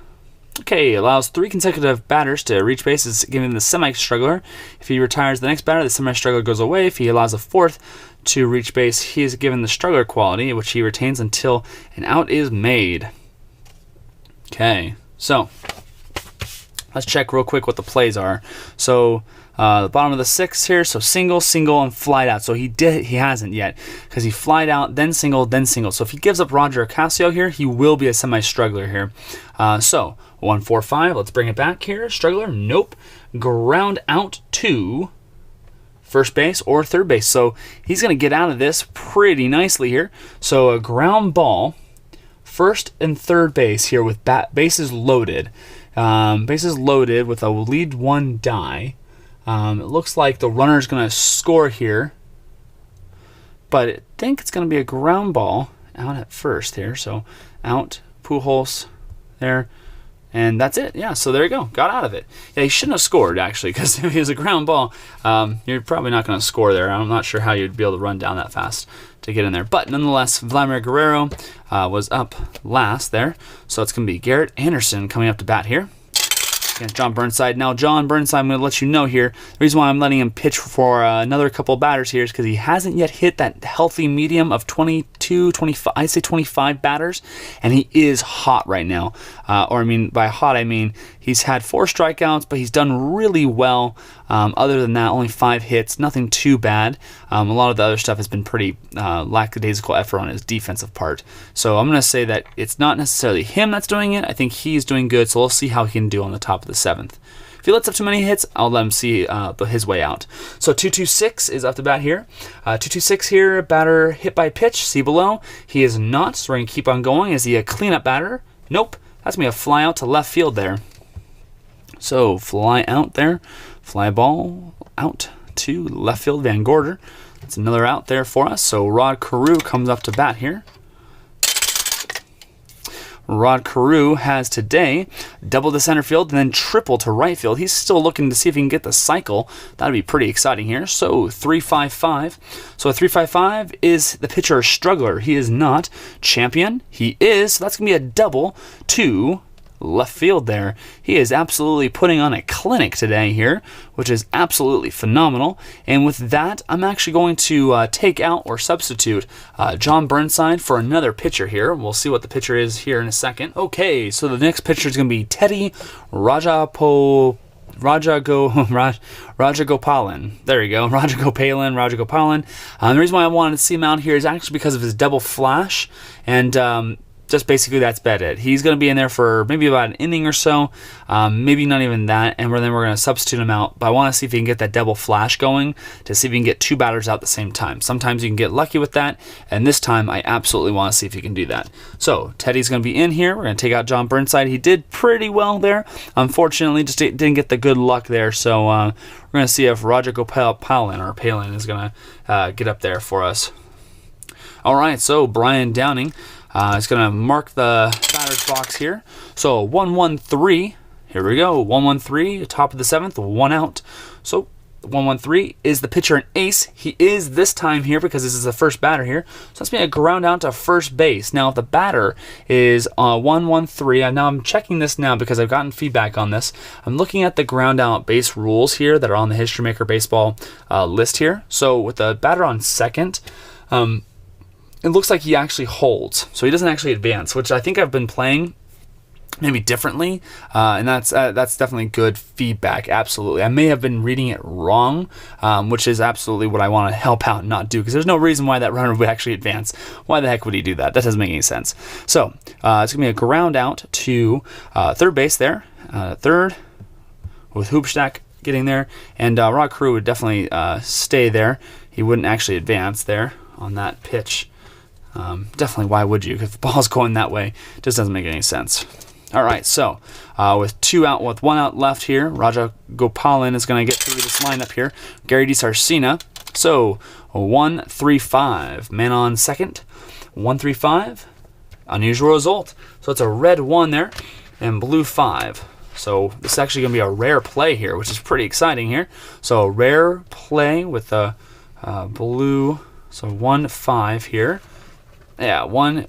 Okay, allows 3 consecutive batters to reach bases, giving the semi-struggler. If he retires the next batter, the semi-struggler goes away. If he allows a 4th to reach base, he is given the struggler quality, which he retains until an out is made. Okay, so let's check real quick what the plays are. So the bottom of the 6th here, so single, and flied out. So he hasn't yet, because he flied out, then single, then single. So if he gives up Roger Ocasio here, he will be a semi-struggler here. So 1, 4, 5. Let's bring it back here. Struggler, nope. Ground out to first base or third base. So he's going to get out of this pretty nicely here. So a ground ball, first and third base here with bases loaded. Bases loaded with a lead 1 die. It looks like the runner is going to score here, but I think it's going to be a ground ball out at first here. So out, Pujols there, and that's it. Yeah, so there you go. Got out of it. Yeah, he shouldn't have scored, actually, because if it was a ground ball, you're probably not going to score there. I'm not sure how you'd be able to run down that fast to get in there. But nonetheless, Vladimir Guerrero was up last there. So it's going to be Garrett Anderson coming up to bat here against John Burnside. Now, John Burnside, I'm going to let you know here, the reason why I'm letting him pitch for another couple of batters here is because he hasn't yet hit that healthy medium of 22, 25, I'd say 25 batters, and he is hot right now. Or I mean, by hot, I mean he's had 4 strikeouts, but he's done really well. Other than that, only 5 hits, nothing too bad. A lot of the other stuff has been pretty lackadaisical effort on his defensive part. So I'm going to say that it's not necessarily him that's doing it. I think he's doing good, so we'll see how he can do on the top of the 7th. If he lets up too many hits, I'll let him see his way out. So 2-2-6 is up to bat here. 2-2-6 here, batter hit by pitch, see below. He is not, so we're going to keep on going. Is he a cleanup batter? Nope. That's going to be a fly out to left field there. So fly out there. Fly ball out to left field, Van Gorder. That's another out there for us. So Rod Carew comes up to bat here. Rod Carew has today double to center field and then triple to right field. He's still looking to see if he can get the cycle. That'd be pretty exciting here. So 3-5-5. So a 3-5-5 is the pitcher a struggler. He is not. Champion, he is. So that's going to be a double to left field there. He is absolutely putting on a clinic today here, which is absolutely phenomenal. And with that, I'm actually going to take out or substitute John Burnside for another pitcher here. We'll see what the pitcher is here in a second. Okay, so the next pitcher is going to be Teddy Rajagopalan. There you go. Rajagopalan. The reason why I wanted to see him out here is actually because of his double flash, and just basically that's about it. He's going to be in there for maybe about an inning or so, maybe not even that, and then we're going to substitute him out. But I want to see if he can get that double flash going to see if he can get 2 batters out at the same time. Sometimes you can get lucky with that, and this time I absolutely want to see if he can do that. So Teddy's going to be in here. We're going to take out John Burnside. He did pretty well there. Unfortunately, just didn't get the good luck there. So we're going to see if Palin is going to get up there for us. All right, so Brian Downing is going to mark the batter's box here. So 1-1-3. Here we go. 1-1-3. Top of the 7th. 1 out. So 1-1-3 is the pitcher an ace. He is this time here because this is the first batter here. So that's me a ground out to first base. Now if the batter is 1-1-3, now I'm checking this now because I've gotten feedback on this. I'm looking at the ground out base rules here that are on the History Maker Baseball list here. So with the batter on second, it looks like he actually holds, so he doesn't actually advance, which I think I've been playing maybe differently, and that's definitely good feedback. Absolutely, I may have been reading it wrong, which is absolutely what I want to help out and not do, because there's no reason why that runner would actually advance. Why the heck would he do that? That doesn't make any sense. So it's gonna be a ground out to third base there, third with Hoopstack getting there, and Rod Carew would definitely stay there. He wouldn't actually advance there on that pitch. Definitely, why would you? If the ball's going that way, it just doesn't make any sense. All right, so with 1 out left here, Rajagopalan is going to get through this lineup here. Gary DiSarcina. So 1-3-5. Man on second. 1-3-5. Unusual result. So it's a red 1 there and blue 5. So this is actually going to be a rare play here, which is pretty exciting here. So a rare play with the blue. So 1-5 here. Yeah, 1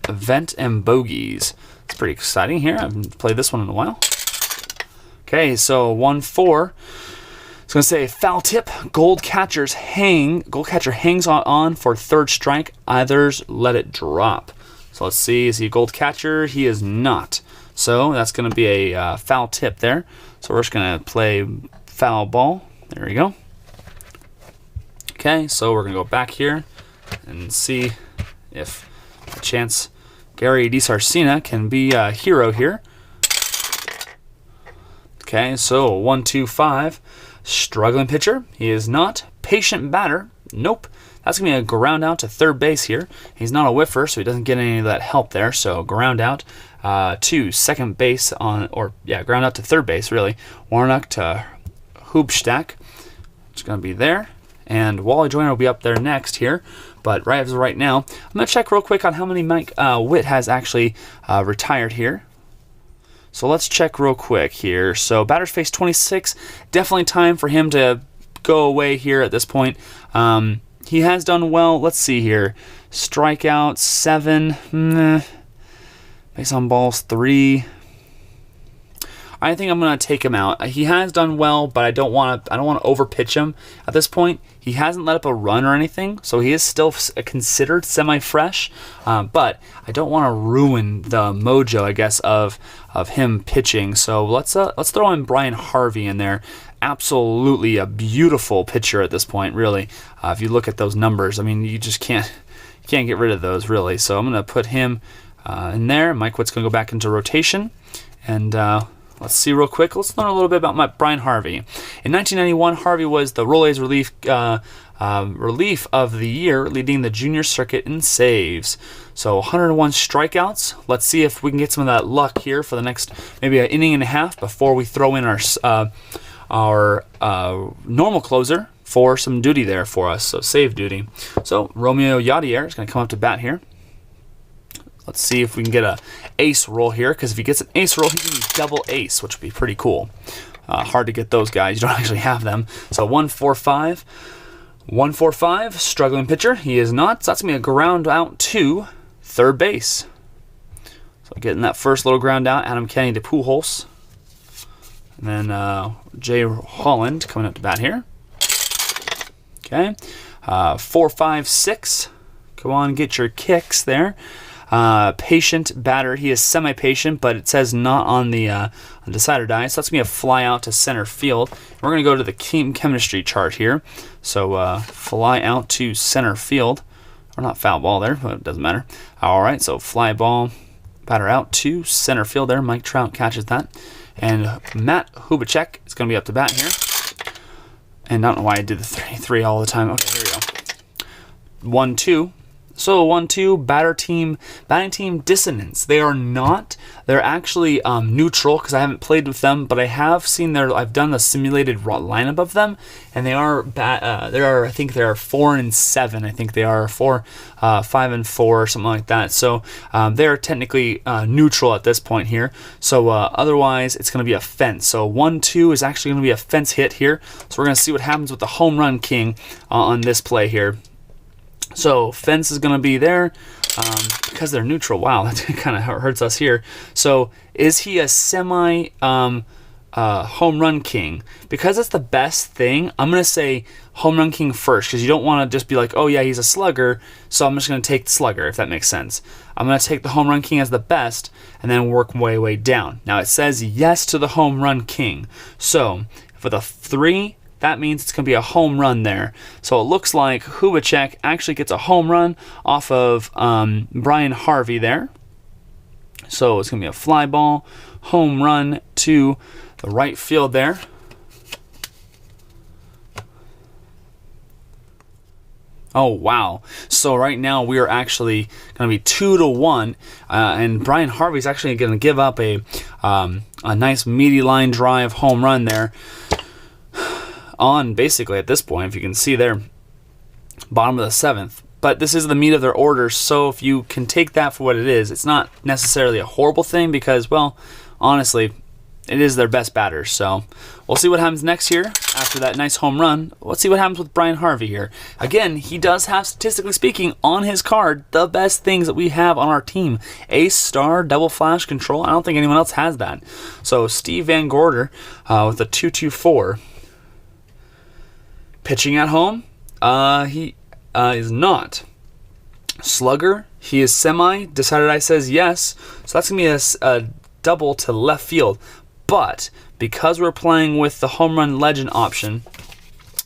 event and bogeys. It's pretty exciting here. I haven't played this one in a while. Okay, so 1-4. It's going to say foul tip. Gold catcher hangs on for third strike. Others let it drop. So let's see. Is he a gold catcher? He is not. So that's going to be a foul tip there. So we're just going to play foul ball. There we go. Okay, so we're going to go back here and see if a chance Gary DiSarcina can be a hero here. Okay, so 1-2-5. Struggling pitcher. He is not. Patient batter. Nope. That's going to be a ground out to third base here. He's not a whiffer, so he doesn't get any of that help there. So ground out to second base ground out to third base, really. Warnock to Hoopstack. It's going to be there. And Wally Joyner will be up there next here. But as of right now, I'm going to check real quick on how many Mike Witt has actually retired here. So let's check real quick here. So batter's face 26. Definitely time for him to go away here at this point. He has done well. Let's see here. Strikeout 7. Base on balls 3. I think I'm going to take him out. He has done well, but I don't want to overpitch him at this point. He hasn't let up a run or anything, so he is still considered semi-fresh. But I don't want to ruin the mojo, I guess, of him pitching. So let's throw in Brian Harvey in there. Absolutely a beautiful pitcher at this point, really. If you look at those numbers, I mean, you just can't get rid of those, really. So I'm going to put him in there. Mike Witt's going to go back into rotation, and let's see real quick. Let's learn a little bit about Brian Harvey. In 1991, Harvey was the Rolaids relief of the year, leading the junior circuit in saves. So 101 strikeouts. Let's see if we can get some of that luck here for the next maybe an inning and a half before we throw in our normal closer for some duty there for us. So save duty. So Romeo Yadier is going to come up to bat here. Let's see if we can get a ace roll here, because if he gets an ace roll, he can be double ace, which would be pretty cool. Hard to get those guys. You don't actually have them. So 1-4-5. 1-4-5. Struggling pitcher. He is not. So that's going to be a ground out to third base. So getting that first little ground out. Adam Kenny to Pujols. And then Jay Holland coming up to bat here. Okay. 4-5-6. Come on, get your kicks there. Patient batter. He is semi-patient, but it says not on the decider die. So that's going to be a fly out to center field. We're going to go to the team chemistry chart here. So fly out to center field. Or not foul ball there, but it doesn't matter. All right, so fly ball, batter out to center field there. Mike Trout catches that. And Matt Hubacek is going to be up to bat here. And I don't know why I did the 3-3 all the time. Okay, here we go. 1-2. So 1-2 batting team dissonance. They are not. They're actually neutral because I haven't played with them, but I have seen I've done a simulated lineup of them, and they are I think they are 4-7. I think they are 5-4 or something like that. So they are technically neutral at this point here. So otherwise, it's going to be a fence. So 1-2 is actually going to be a fence hit here. So we're going to see what happens with the home run king on this play here. So fence is going to be there because they're neutral. Wow, that kind of hurts us here. So is he a semi home run king? Because that's the best thing, I'm going to say home run king first, because you don't want to just be like, oh yeah, he's a slugger, so I'm just going to take the slugger, if that makes sense. I'm going to take the home run king as the best and then work way down. Now it says yes to the home run king. So for the 3, that means it's going to be a home run there. So it looks like Hubacek actually gets a home run off of Brian Harvey there. So it's going to be a fly ball, home run to the right field there. Oh, wow. So right now we are actually going to be 2-1. And Brian Harvey's actually going to give up a nice meaty line drive home run there. On basically at this point, if you can see there, bottom of the 7th. But this is the meat of their order, so if you can take that for what it is, it's not necessarily a horrible thing because, well, honestly, it is their best batter. So we'll see what happens next here after that nice home run. Let's see what happens with Brian Harvey here. Again, he does have, statistically speaking, on his card, the best things that we have on our team. Ace, star, double flash, control. I don't think anyone else has that. So Steve Van Gorder with a 2-2-4. Pitching at home, he is not. Slugger, he is semi. Decided I says yes. So that's going to be a double to left field. But because we're playing with the home run legend option,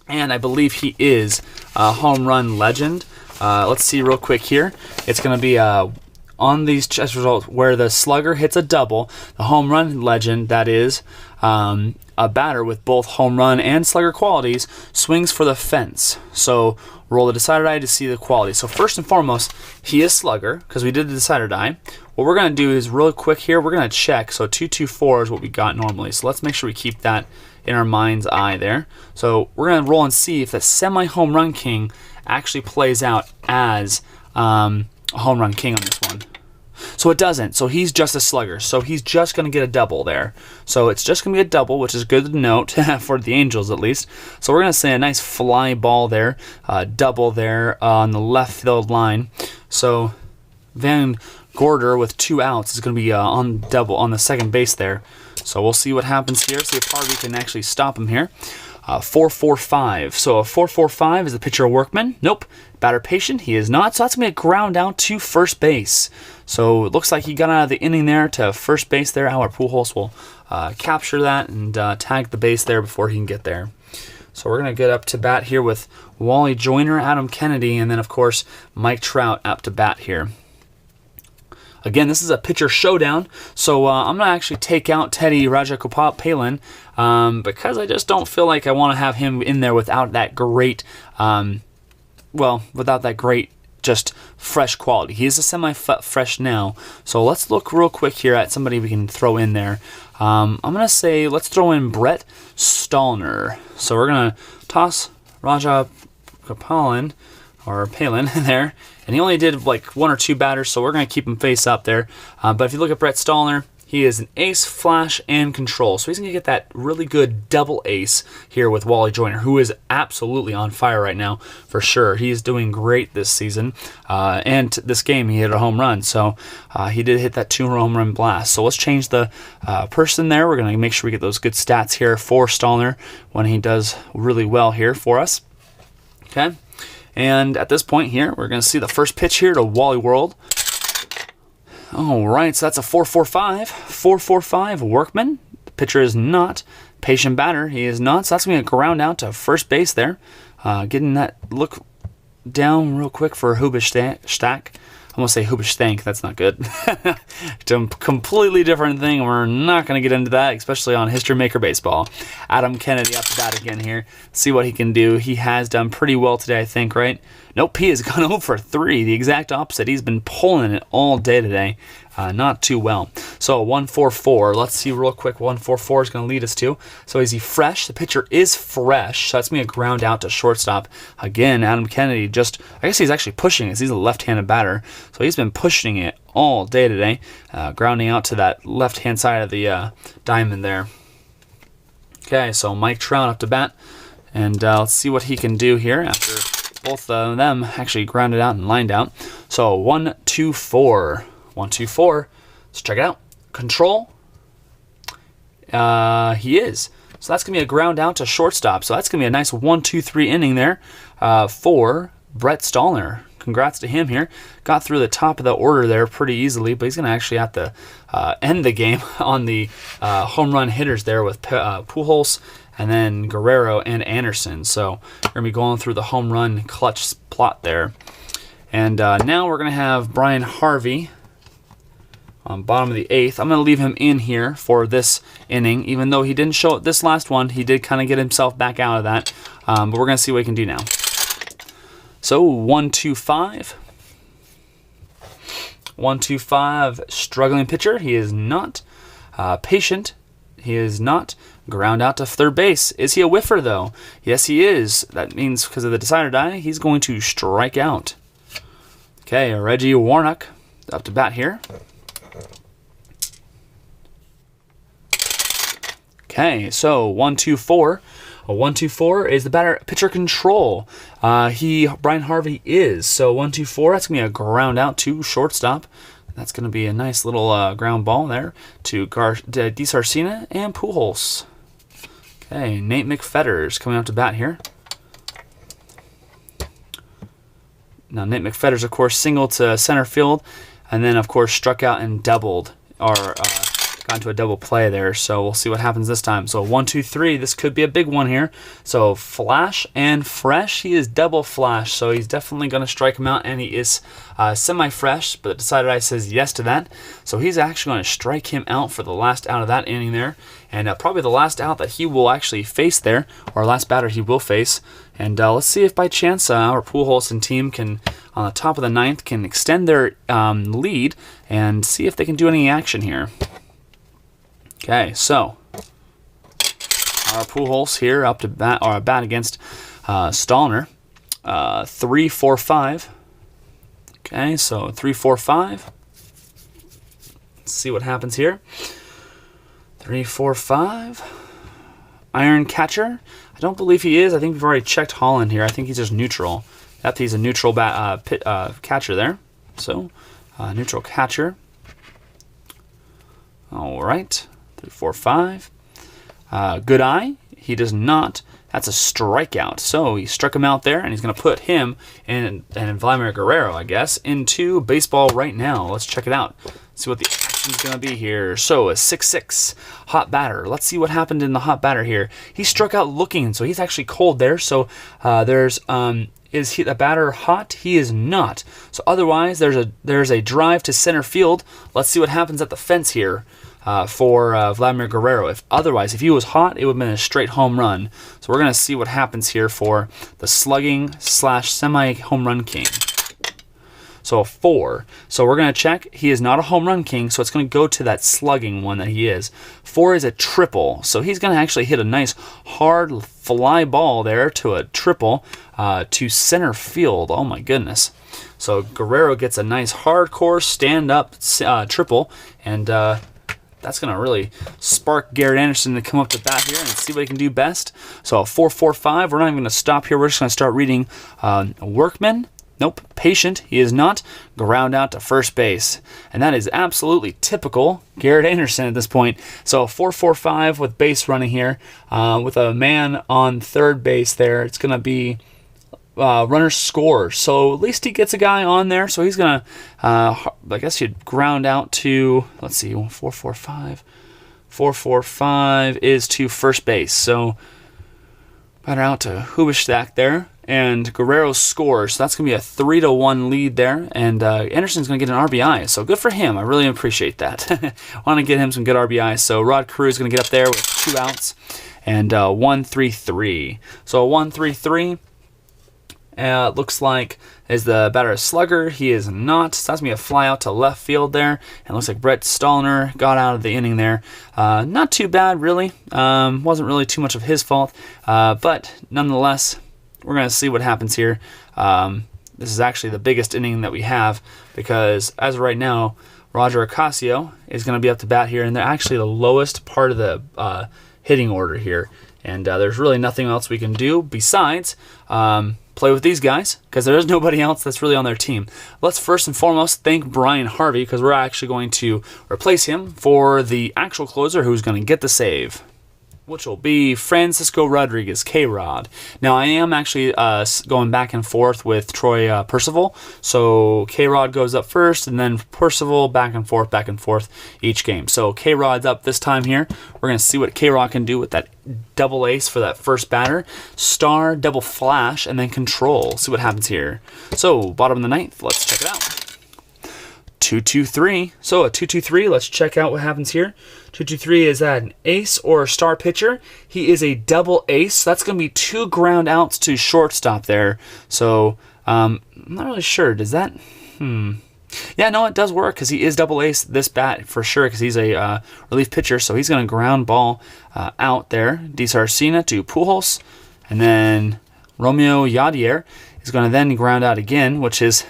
and I believe he is a home run legend, let's see real quick here. It's going to be on these chess results where the slugger hits a double, the home run legend, that is, a batter with both home run and slugger qualities, swings for the fence. So roll the decider die to see the quality. So first and foremost, he is slugger because we did the decider die. What we're going to do is really quick here, we're going to check. So 2-2-4 is what we got normally. So let's make sure we keep that in our mind's eye there. So we're going to roll and see if the semi home run king actually plays out as a home run king on this one. So it doesn't. So he's just a slugger. So he's just going to get a double there. So it's just going to be a double, which is good to note for the Angels at least. So we're going to say a nice fly ball there, double there on the left field line. So Van Gorder with 2 outs is going to be on double on the second base there. So we'll see what happens here. See if Harvey can actually stop him here. 4-4-5. So a 4-4-5 is the pitcher a workman? Nope. Batter patient? He is not. So that's going to be a ground out to first base. So it looks like he got out of the inning there to first base there. Our Pujols will capture that and tag the base there before he can get there. So we're going to get up to bat here with Wally Joyner, Adam Kennedy, and then, of course, Mike Trout up to bat here. Again, this is a pitcher showdown, so I'm going to actually take out Teddy Rajagopalan because I just don't feel like I want to have him in there without that great, just fresh quality. He is a semi-fresh now, so let's look real quick here at somebody we can throw in there. I'm going to say let's throw in Brett Stallner. So we're going to toss Rajagopalan or Palin there, and he only did like 1 or 2 batters, so we're going to keep him face up there. But if you look at Brett Stallner, he is an ace, flash, and control, so he's going to get that really good double ace here with Wally Joyner, who is absolutely on fire right now for sure. He's doing great this season, and this game he hit a home run, so he did hit that 2 home run blast. So let's change the person there. We're going to make sure we get those good stats here for Stallner when he does really well here for us. Okay. And at this point here, we're going to see the first pitch here to Wally World. All right, so that's a 4-4-5. 4-4-5 Workman. The pitcher is not. Patient batter, he is not. So that's going to ground out to first base there. Getting that look down real quick for Hubestack. I'm going to say Hubestack. That's not good. It's a completely different thing. We're not going to get into that, especially on History Maker Baseball. Adam Kennedy up to bat again here. See what he can do. He has done pretty well today, I think, right? Nope, he has gone 0 for 3. The exact opposite. He's been pulling it all day today. Not too well. So 1-4-4. Let's see real quick. 1-4-4 is going to lead us to. So is he fresh? The pitcher is fresh. So that's going to ground out to shortstop. Again, Adam Kennedy I guess he's actually pushing it. He's a left-handed batter. So he's been pushing it all day today. Grounding out to that left-hand side of the diamond there. Okay, so Mike Trout up to bat. And let's see what he can do here after both of them actually grounded out and lined out. So 1-2-4. 1-2-4. Let's check it out. Control. He is. So that's going to be a ground out to shortstop. So that's going to be a nice 1-2-3 inning there for Brett Stallner. Congrats to him here. Got through the top of the order there pretty easily, but he's going to actually have to end the game on the home run hitters there with Pujols and then Guerrero and Anderson. So we're going to be going through the home run clutch plot there. And now we're going to have Brian Harvey on bottom of the 8th. I'm going to leave him in here for this inning. Even though he didn't show it this last one, he did kind of get himself back out of that. But we're going to see what he can do now. So 1-2-5. 1-2-5, struggling pitcher. He is not. Patient. He is not. Ground out to third base. Is he a whiffer, though? Yes, he is. That means because of the decider die, he's going to strike out. Okay, Reggie Warnock up to bat here. Okay, so 1-2-4. A 1-2-4 is the batter pitcher control. Brian Harvey is. So 1-2-4, that's going to be a ground out to shortstop. That's going to be a nice little ground ball there to DeSarcina and Pujols. Okay, Nate McFetters coming up to bat here. Now, Nate McFetters, of course, singled to center field, and then, of course, struck out and doubled, or got into a double play there. So we'll see what happens this time. So 1-2-3, this could be a big one here. So flash and fresh, he is double flash, so he's definitely going to strike him out, and he is semi-fresh, but the decider die says yes to that. So he's actually going to strike him out for the last out of that inning there, and probably the last out that he will actually face there, or last batter he will face. And let's see if by chance our Pujols and team can, on the top of the 9th, can extend their lead and see if they can do any action here. Okay, so our Pujols here up to bat, or bat against Stallner. 3-4-5. Okay, so 3-4-5. Let's see what happens here. 3-4-5. Iron catcher. I don't believe he is. I think we've already checked Holland here. I think he's just neutral. Yep, he's a neutral catcher there. So, neutral catcher. All right. 3-4-5. Good eye. He does not. That's a strikeout. So he struck him out there, and he's going to put him and Vladimir Guerrero, I guess, into baseball right now. Let's check it out. See what the action's going to be here. So a 6-6 hot batter. Let's see what happened in the hot batter here. He struck out looking, so he's actually cold there. So is the batter hot? He is not. So otherwise, there's a drive to center field. Let's see what happens at the fence here. For Vladimir Guerrero. If he was hot, it would have been a straight home run. So we're going to see what happens here for the slugging / semi home run king. So a 4. So we're going to check. He is not a home run king, so it's going to go to that slugging one that he is. 4 is a triple. So he's going to actually hit a nice hard fly ball there to a triple to center field. Oh my goodness. So Guerrero gets a nice hardcore stand-up triple, and that's going to really spark Garrett Anderson to come up to bat here and see what he can do best. So a 4-4-5. We're not even going to stop here. We're just going to start reading Workman. Nope. Patient. He is not. Ground out to first base. And that is absolutely typical Garrett Anderson at this point. So a 4-4-5 with base running here with a man on third base there. It's going to be runners score. So at least he gets a guy on there. So he's going to, I guess he'd ground out to, let's see, 4-4-5. 4-4-5 is to first base. So batter out to Hubestack there. And Guerrero scores. So that's going to be a 3-1 lead there. And Anderson's going to get an RBI. So good for him. I really appreciate that. I want to get him some good RBI. So Rod Carew is going to get up there with 2 outs. And 1-3-3. So 1-3-3. Looks like is the batter a slugger. He is not. So that's going to be a fly out to left field there. And looks like Brett Stallner got out of the inning there. Not too bad, really. Wasn't really too much of his fault. But nonetheless, we're going to see what happens here. This is actually the biggest inning that we have because as of right now, Roger Ocasio is going to be up to bat here, and they're actually the lowest part of the hitting order here. And there's really nothing else we can do besides play with these guys because there is nobody else that's really on their team. Let's first and foremost thank Brian Harvey because we're actually going to replace him for the actual closer who's going to get the save, which will be Francisco Rodriguez, K-Rod. Now, I am actually going back and forth with Troy Percival. So K-Rod goes up first, and then Percival back and forth each game. So K-Rod's up this time here. We're going to see what K-Rod can do with that double ace for that first batter. Star, double flash, and then control. See what happens here. So, bottom of the ninth. Let's check it out. 2-2-3. So a 2-2-3. Let's check out what happens here. 2-2-3 is that an ace or a star pitcher. He is a double ace. That's going to be 2 ground outs to shortstop there. So I'm not really sure. Does that? Yeah, no, it does work because he is double ace this bat for sure because he's a relief pitcher. So he's going to ground ball out there. Di Sarcina to Pujols, and then Romeo Yadier is going to then ground out again, which is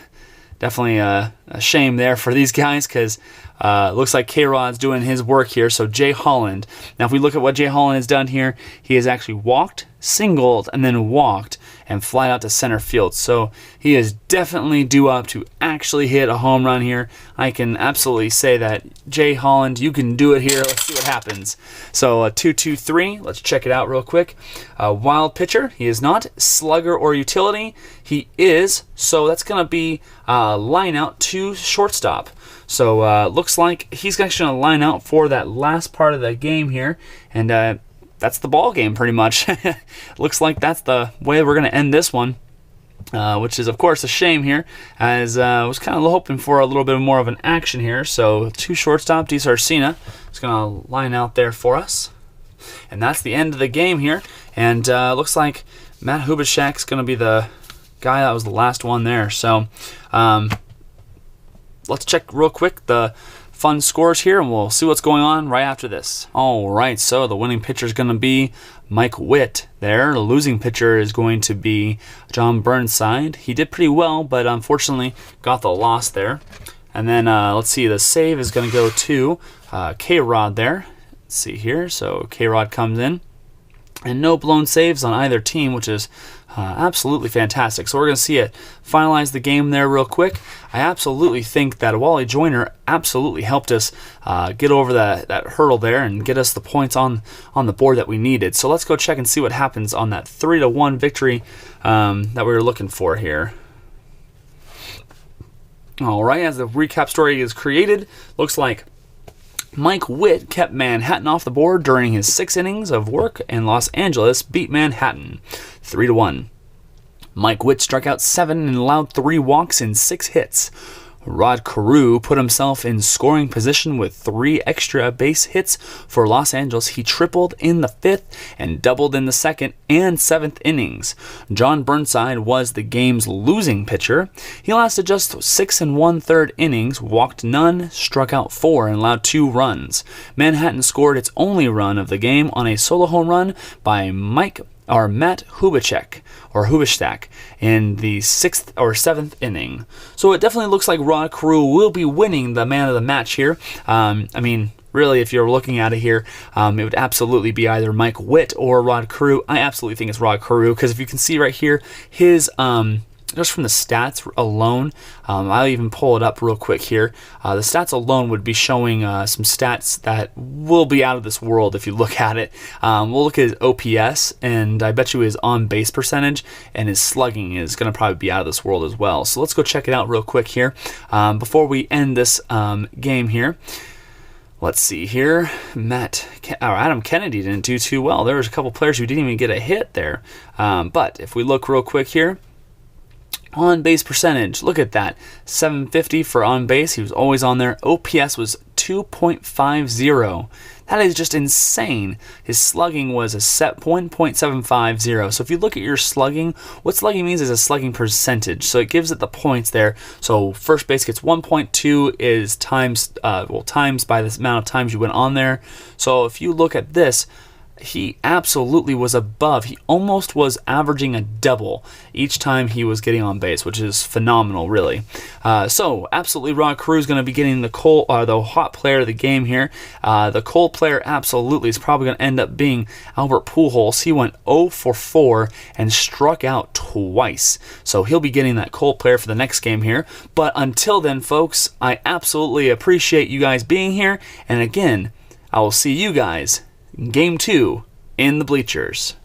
definitely a shame there for these guys because looks like K-Rod's doing his work here. So Jay Holland. Now, if we look at what Jay Holland has done here, he has actually walked, singled, and then walked and fly out to center field. So he is definitely due up to actually hit a home run here. I can absolutely say that, Jay Holland, you can do it here. Let's see what happens. So a 2-2-3. Let's check it out real quick. Wild pitcher. He is not slugger or utility. He is. So that's going to be line out to shortstop. So looks like he's actually going to line out for that last part of the game here. And that's the ball game pretty much. Looks like that's the way we're going to end this one. Which is, of course, a shame here, as I was kind of hoping for a little bit more of an action here. So, 2 shortstop, Di Sarcina is going to line out there for us. And that's the end of the game here. And looks like Matt Hubashak's going to be the guy that was the last one there. So, let's check real quick the fun scores here, and we'll see what's going on right after this. All right, so the winning pitcher is going to be Mike Witt there. The losing pitcher is going to be John Burnside. He did pretty well, but unfortunately got the loss there. And then let's see, the save is going to go to K-Rod there. Let's see here. So K-Rod comes in. And no blown saves on either team, which is absolutely fantastic. So we're going to see it finalize the game there real quick. I absolutely think that Wally Joyner absolutely helped us get over that hurdle there and get us the points on the board that we needed. So let's go check and see what happens on that 3-1 victory that we were looking for here. All right, as the recap story is created, looks like Mike Witt kept Manhattan off the board during his 6 innings of work, and Los Angeles beat Manhattan 3-1. Mike Witt struck out 7 and allowed 3 walks in 6 hits. Rod Carew put himself in scoring position with 3 extra base hits for Los Angeles. He tripled in the 5th and doubled in the 2nd and 7th innings. John Burnside was the game's losing pitcher. He lasted just 6 1/3 innings, walked none, struck out 4, and allowed 2 runs. Manhattan scored its only run of the game on a solo home run by Matt Hubashak in the 6th or 7th inning. So it definitely looks like Rod Carew will be winning the man of the match here. Really, if you're looking at it here, it would absolutely be either Mike Witt or Rod Carew. I absolutely think it's Rod Carew because if you can see right here, his just from the stats alone, I'll even pull it up real quick here. The stats alone would be showing some stats that will be out of this world if you look at it. We'll look at his OPS, and I bet you his on-base percentage and his slugging is going to probably be out of this world as well. So let's go check it out real quick here before we end this game here. Let's see here. Adam Kennedy didn't do too well. There was a couple players who didn't even get a hit there. But if we look real quick here, on base percentage, look at that. 750 for on base. He was always on there. OPS was 2.50. That is just insane. His slugging was a set 1.750. So if you look at your slugging, what slugging means is a slugging percentage. So it gives it the points there. So first base gets 1.2 is times by this amount of times you went on there. So if you look at this, he absolutely was above. He almost was averaging a double each time he was getting on base, which is phenomenal, really. So absolutely, Rod Carew is going to be getting the hot player of the game here. The cold player absolutely is probably going to end up being Albert Pujols. He went 0 for 4 and struck out twice. So he'll be getting that cold player for the next game here. But until then, folks, I absolutely appreciate you guys being here. And again, I will see you guys Game 2 in the bleachers.